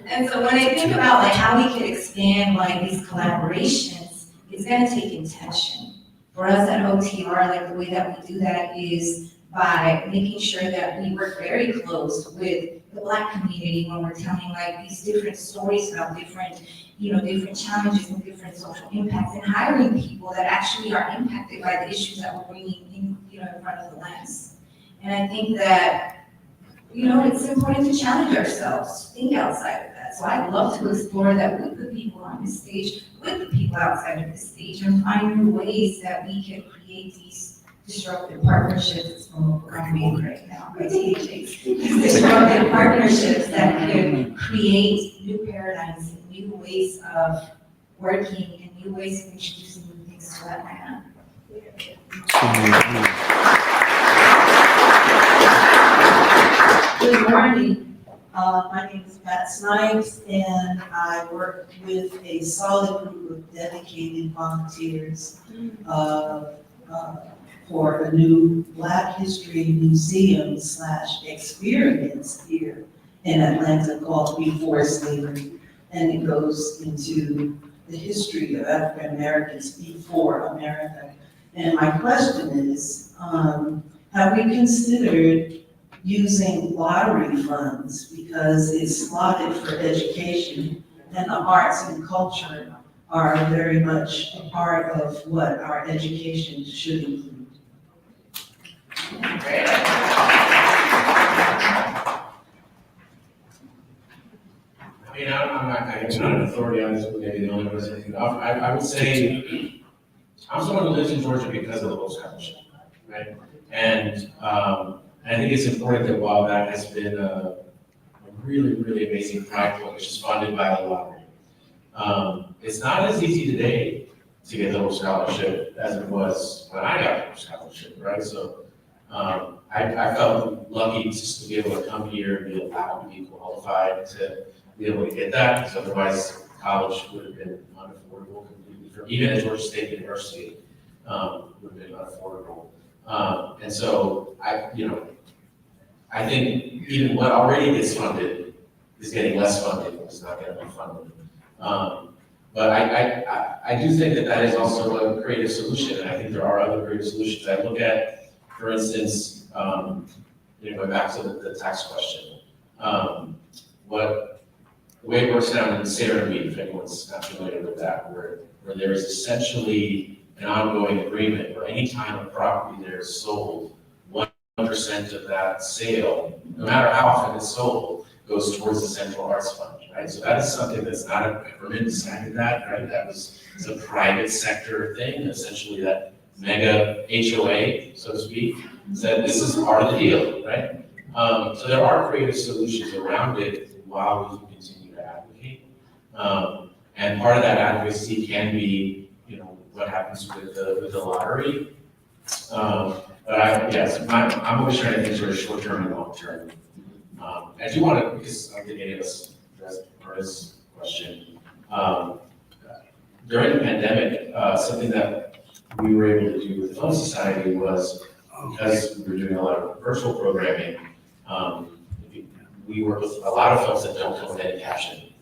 And so when I think about like how we can expand like these collaborations, it's gonna take intention. For us at OTR, like the way that we do that is by making sure that we work very close with the Black community when we're telling like these different stories about different, you know, different challenges and different social impacts, and hiring people that actually are impacted by the issues that we're bringing in, you know, in front of the lens. And I think that, you know, it's important to challenge ourselves, think outside of that. So I'd love to explore that with the people on this stage, with the people outside of this stage, and find new ways that we can create these disruptive partnerships from what I'm being right now by THAs. These disruptive partnerships that could create new paradigms and new ways of working and new ways of introducing new things to Atlanta. Good morning. My name is Pat Snipes, and I work with a solid group of dedicated volunteers for a new Black History Museum / experience here in Atlanta called Before Slavery. And it goes into the history of African Americans before America. And my question is, have we considered using lottery funds, because it's slotted for education, and the arts and culture are very much a part of what our education should include? I mean, I'm not an authority on this, but maybe the only person who can offer. I would say, I'm someone who lives in Georgia because of the Loeb Scholarship, right? And I think it's important that while that has been a really, really amazing project, which is funded by the lottery, it's not as easy today to get the Loeb Scholarship as it was when I got the Loeb Scholarship, right? So I felt lucky just to be able to come here and be allowed to be qualified to be able to get that, because otherwise college would have been unaffordable completely for even at Georgia State University, would have been unaffordable. And so I think even what already gets funded is getting less funded, it's not going to be funded. But I do think that that is also a creative solution, and I think there are other creative solutions. I look at, for instance, going back to the tax question, the way it works down in Sarahmead, if anyone's not familiar with that, where there is essentially an ongoing agreement where any time a property there is sold, 1% of that sale, no matter how often it's sold, goes towards the Central Arts Fund, right? So that is something that's not a government decided that, right? That was a private sector thing, essentially that mega HOA, so to speak, said this is part of the deal, right? So there are creative solutions around it while we can continue to advocate. And part of that advocacy can be, what happens with the lottery. But I'm always trying to think sort of short term and long term. I do want to, because I don't think any of us addressed Marta's question. During the pandemic, something that we were able to do with the Film Society was, because we were doing a lot of virtual programming, we work with a lot of folks that don't come with any captioning.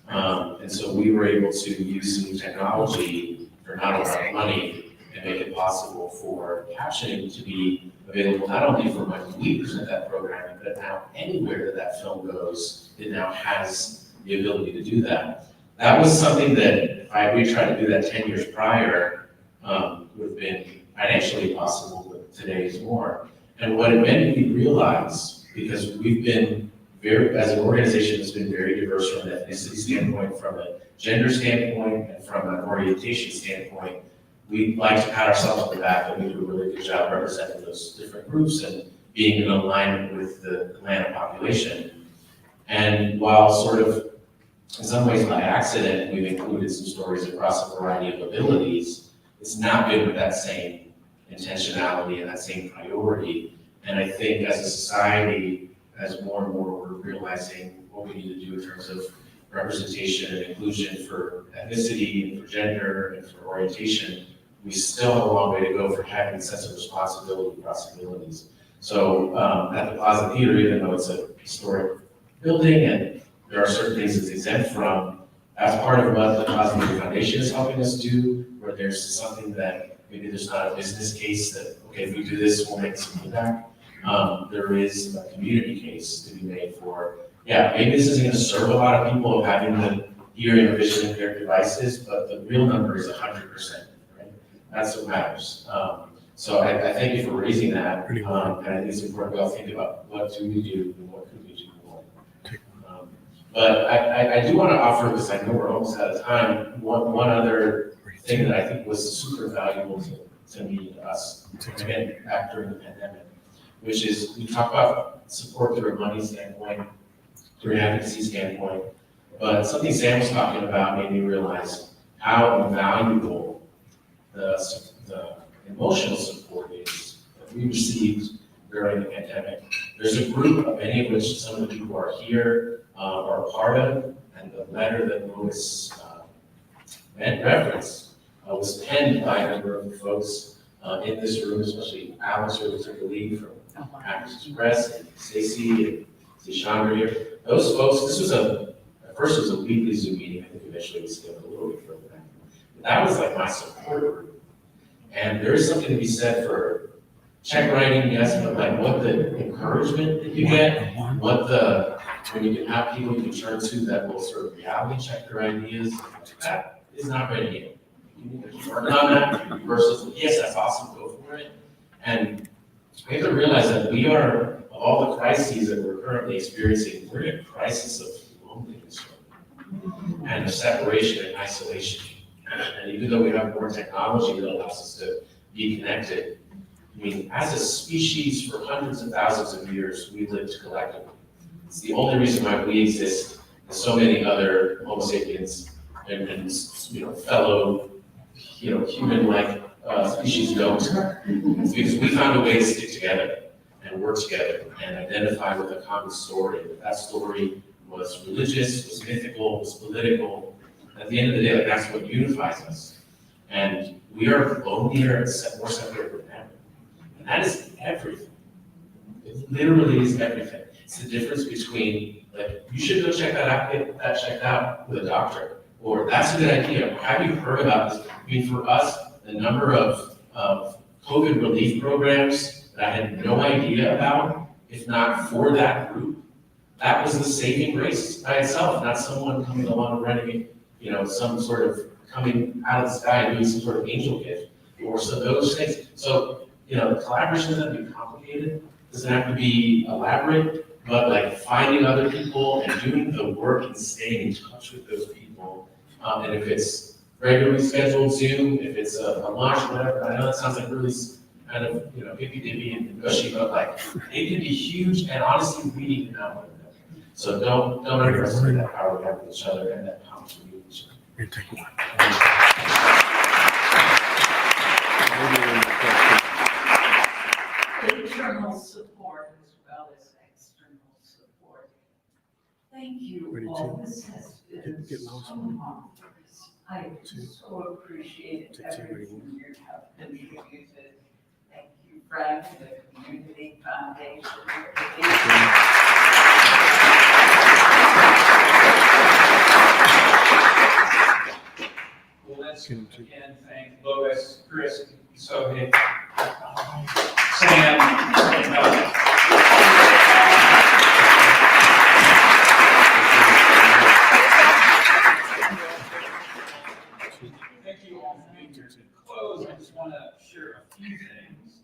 And so we were able to use some technology for not a lot of money and make it possible for captioning to be available not only for when we present that programming, but now anywhere that film goes, it now has the ability to do that. That was something that if we tried to do that 10 years prior, would have been financially possible, but today is more. And what it meant we realized, because we've been as an organization that's been very diverse from an ethnicity standpoint, from a gender standpoint, and from an orientation standpoint, we like to pat ourselves on the back that we do a really good job representing those different groups and being in alignment with the Atlanta population. And while sort of, in some ways by accident, we've included some stories across a variety of abilities, it's not been with that same intentionality and that same priority. And I think as a society, as more and more we're realizing what we need to do in terms of representation and inclusion for ethnicity and for gender and for orientation, we still have a long way to go for having a sense of responsibility across abilities. So at the Plaza Theater, even though it's a historic building and there are certain things it's exempt from, that's part of what the Plaza Theater Foundation is helping us do, where there's something that maybe there's not a business case that, okay, if we do this, we'll make some impact. There is a community case to be made for, yeah, maybe this isn't gonna serve a lot of people having the hearing or vision impaired devices, but the real number is 100%, right? That's what matters. So I thank you for raising that, and I think it's important we all think about what do we do and what could we do more. But I do want to offer, because I know we're almost out of time, one other thing that I think was super valuable to me, to us, again, back during the pandemic, which is we talk about support through a money standpoint, through an advocacy standpoint, but something Sam was talking about made me realize how invaluable the emotional support is that we received during the pandemic. There's a group of many of which some of the people are here, are a part of, and the letter that Louis referenced was penned by a number of the folks in this room, especially Alex, who took the lead from Actors Express, and Stacy, and Chandra here. Those folks, this was at first it was a weekly Zoom meeting, I think eventually we scaled a little bit further back. But that was like my support group. And there is something to be said for check writing, yes, but like what the encouragement that you get, when you can have people you can turn to that will sort of reality check their ideas, that is not ready yet. You need to keep working on that versus, yes, that's awesome, go for it. And we have to realize that we are, of all the crises that we're currently experiencing, we're in a crisis of loneliness and of separation and isolation. And even though we have more technology that allows us to be connected, I mean, as a species for hundreds of thousands of years, we lived collectively. It's the only reason why we exist, and so many other Homo sapiens and fellow, human-like species don't. It's because we found a way to stick together and work together and identify with a common story. That story was religious, was mythical, was political. At the end of the day, that's what unifies us. And we are lonelier and more separate than ever. And that is everything. It literally is everything. It's the difference between, like, you should go check that out, get that checked out with a doctor. Or that's a good idea. Have you heard about this? I mean, for us, the number of COVID relief programs that I had no idea about, if not for that group, that was the saving grace by itself, not someone coming along and running, some sort of coming out of the sky and doing some sort of angel gift or so those things. So, the collaboration doesn't have to be complicated, doesn't have to be elaborate, but like finding other people and doing the work and staying in touch with those people. And if it's regularly scheduled Zoom, if it's a launch, whatever, I know that sounds like really kind of, hippy-dippy and gushy, but like, it can be huge, and honestly, we need to know one another. So don't underestimate that power we have with each other and that power we need each other. Internal support as well as external support. Thank you all. This has been so marvelous. I so appreciate everything you have contributed. Thank you, Frank, the Community Foundation. Well, let's again thank Lois, Chris, Sohit, Sam, and thank you all for being here. To close, I just want to share a few things.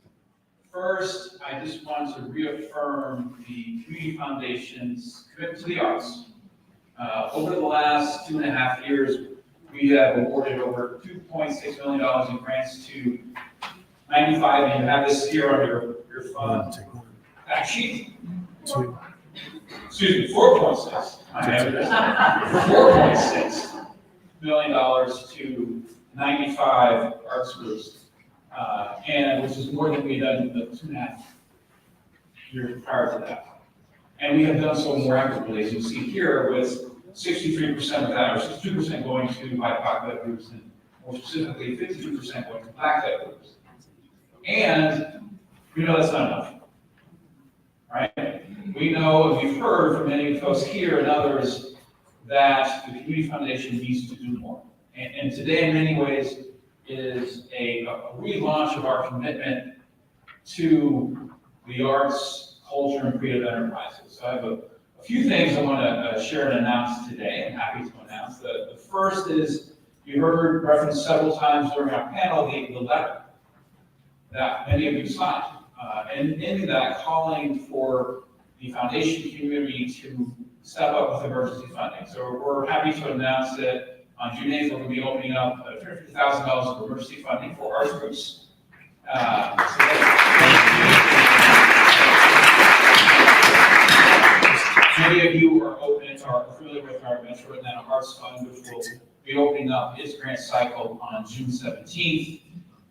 First, I just want to reaffirm the Community Foundation's commitment to the arts. Over the last 2.5 years, we have awarded over $2.6 million in grants to 95, and you have this here on your fund fact sheet. Excuse me, 4.6. I have this. $4.6 million to 95 arts groups, and which is more than we've done in the 2.5 years prior to that. And we have done so more actively, as you see here, with 63% of that, or 62% going to BIPOC groups, and more specifically, 52% going to Black groups. And we know that's not enough, right? We know, and we've heard from many folks here and others, that the Community Foundation needs to do more. And today, in many ways, is a relaunch of our commitment to the arts, culture, and creative enterprises. So I have a few things I want to share and announce today. I'm happy to announce. The first is, you heard referenced several times during our panel, the letter that many of you signed. And in that, calling for the foundation community to step up with emergency funding. So we're happy to announce that on June 8th, we're going to be opening up $250,000 of emergency funding for arts groups. Many of you are familiar with our Metro Atlanta Arts Fund, which will be opening up its grant cycle on June 17th,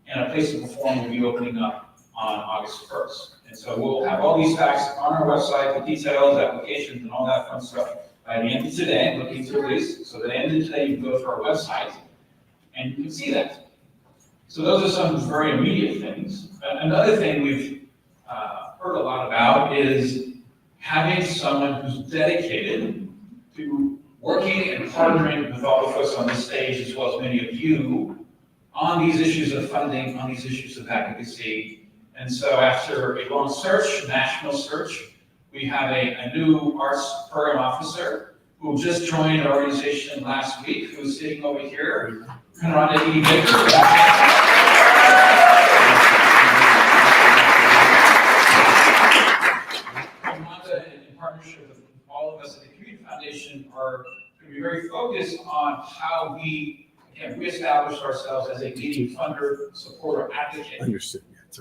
and a place to perform will be opening up on August 1st. And so we'll have all these facts on our website, the details, applications, and all that fun stuff by the end of today, looking to release. So at the end of today, you can go to our website and you can see that. So those are some very immediate things. Another thing we've heard a lot about is having someone who's dedicated to working and partnering with all the folks on this stage, as well as many of you, on these issues of funding, on these issues of advocacy. And so after a long search, national search, we have a new arts program officer who just joined our organization last week, who's sitting over here, Rhonda E. Baker. In partnership with all of us at the Community Foundation, are going to be very focused on how we can reestablish ourselves as a leading funder, supporter, advocate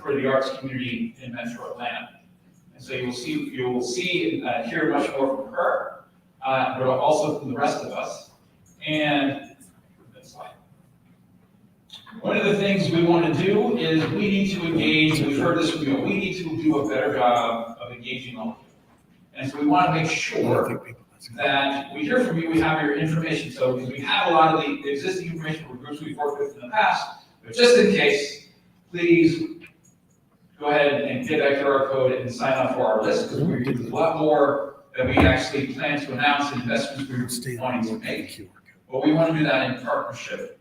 for the arts community in Metro Atlanta. And so you will see and hear much more from her, but also from the rest of us. And next slide. One of the things we want to do is we need to engage. We've heard this from you. We need to do a better job of engaging all of you. And so we want to make sure that we hear from you, we have your information. So because we have a lot of the existing information for groups we've worked with in the past, but just in case, please go ahead and get that QR code and sign up for our list, because there's a lot more that we actually plan to announce and investments we're wanting to make. But we want to do that in partnership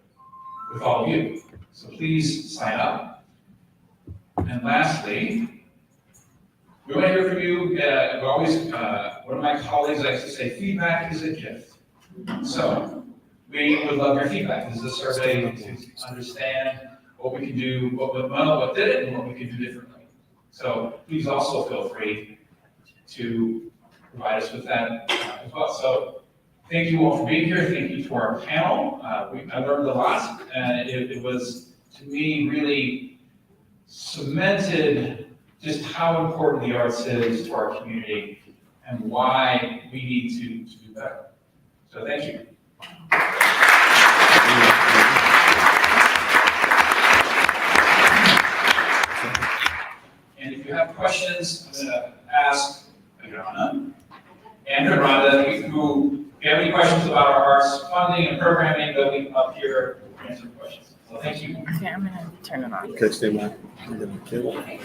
with all of you. So please sign up. And lastly, we want to hear from you. We always, one of my colleagues likes to say, feedback is a gift. So we would love your feedback. This is a survey to understand what we can do, what went well, what didn't, and what we can do differently. So please also feel free to provide us with that as well. So thank you all for being here. Thank you to our panel. I learned a lot, and it was, to me, really cemented just how important the arts is to our community and why we need to do better. So thank you. And if you have questions, I'm going to ask Adriana and Rhonda, who, if you have any questions about our arts funding and programming, they'll be up here to answer questions. So thank you. Okay, I'm gonna turn it on. Catch them out. I'm killing it.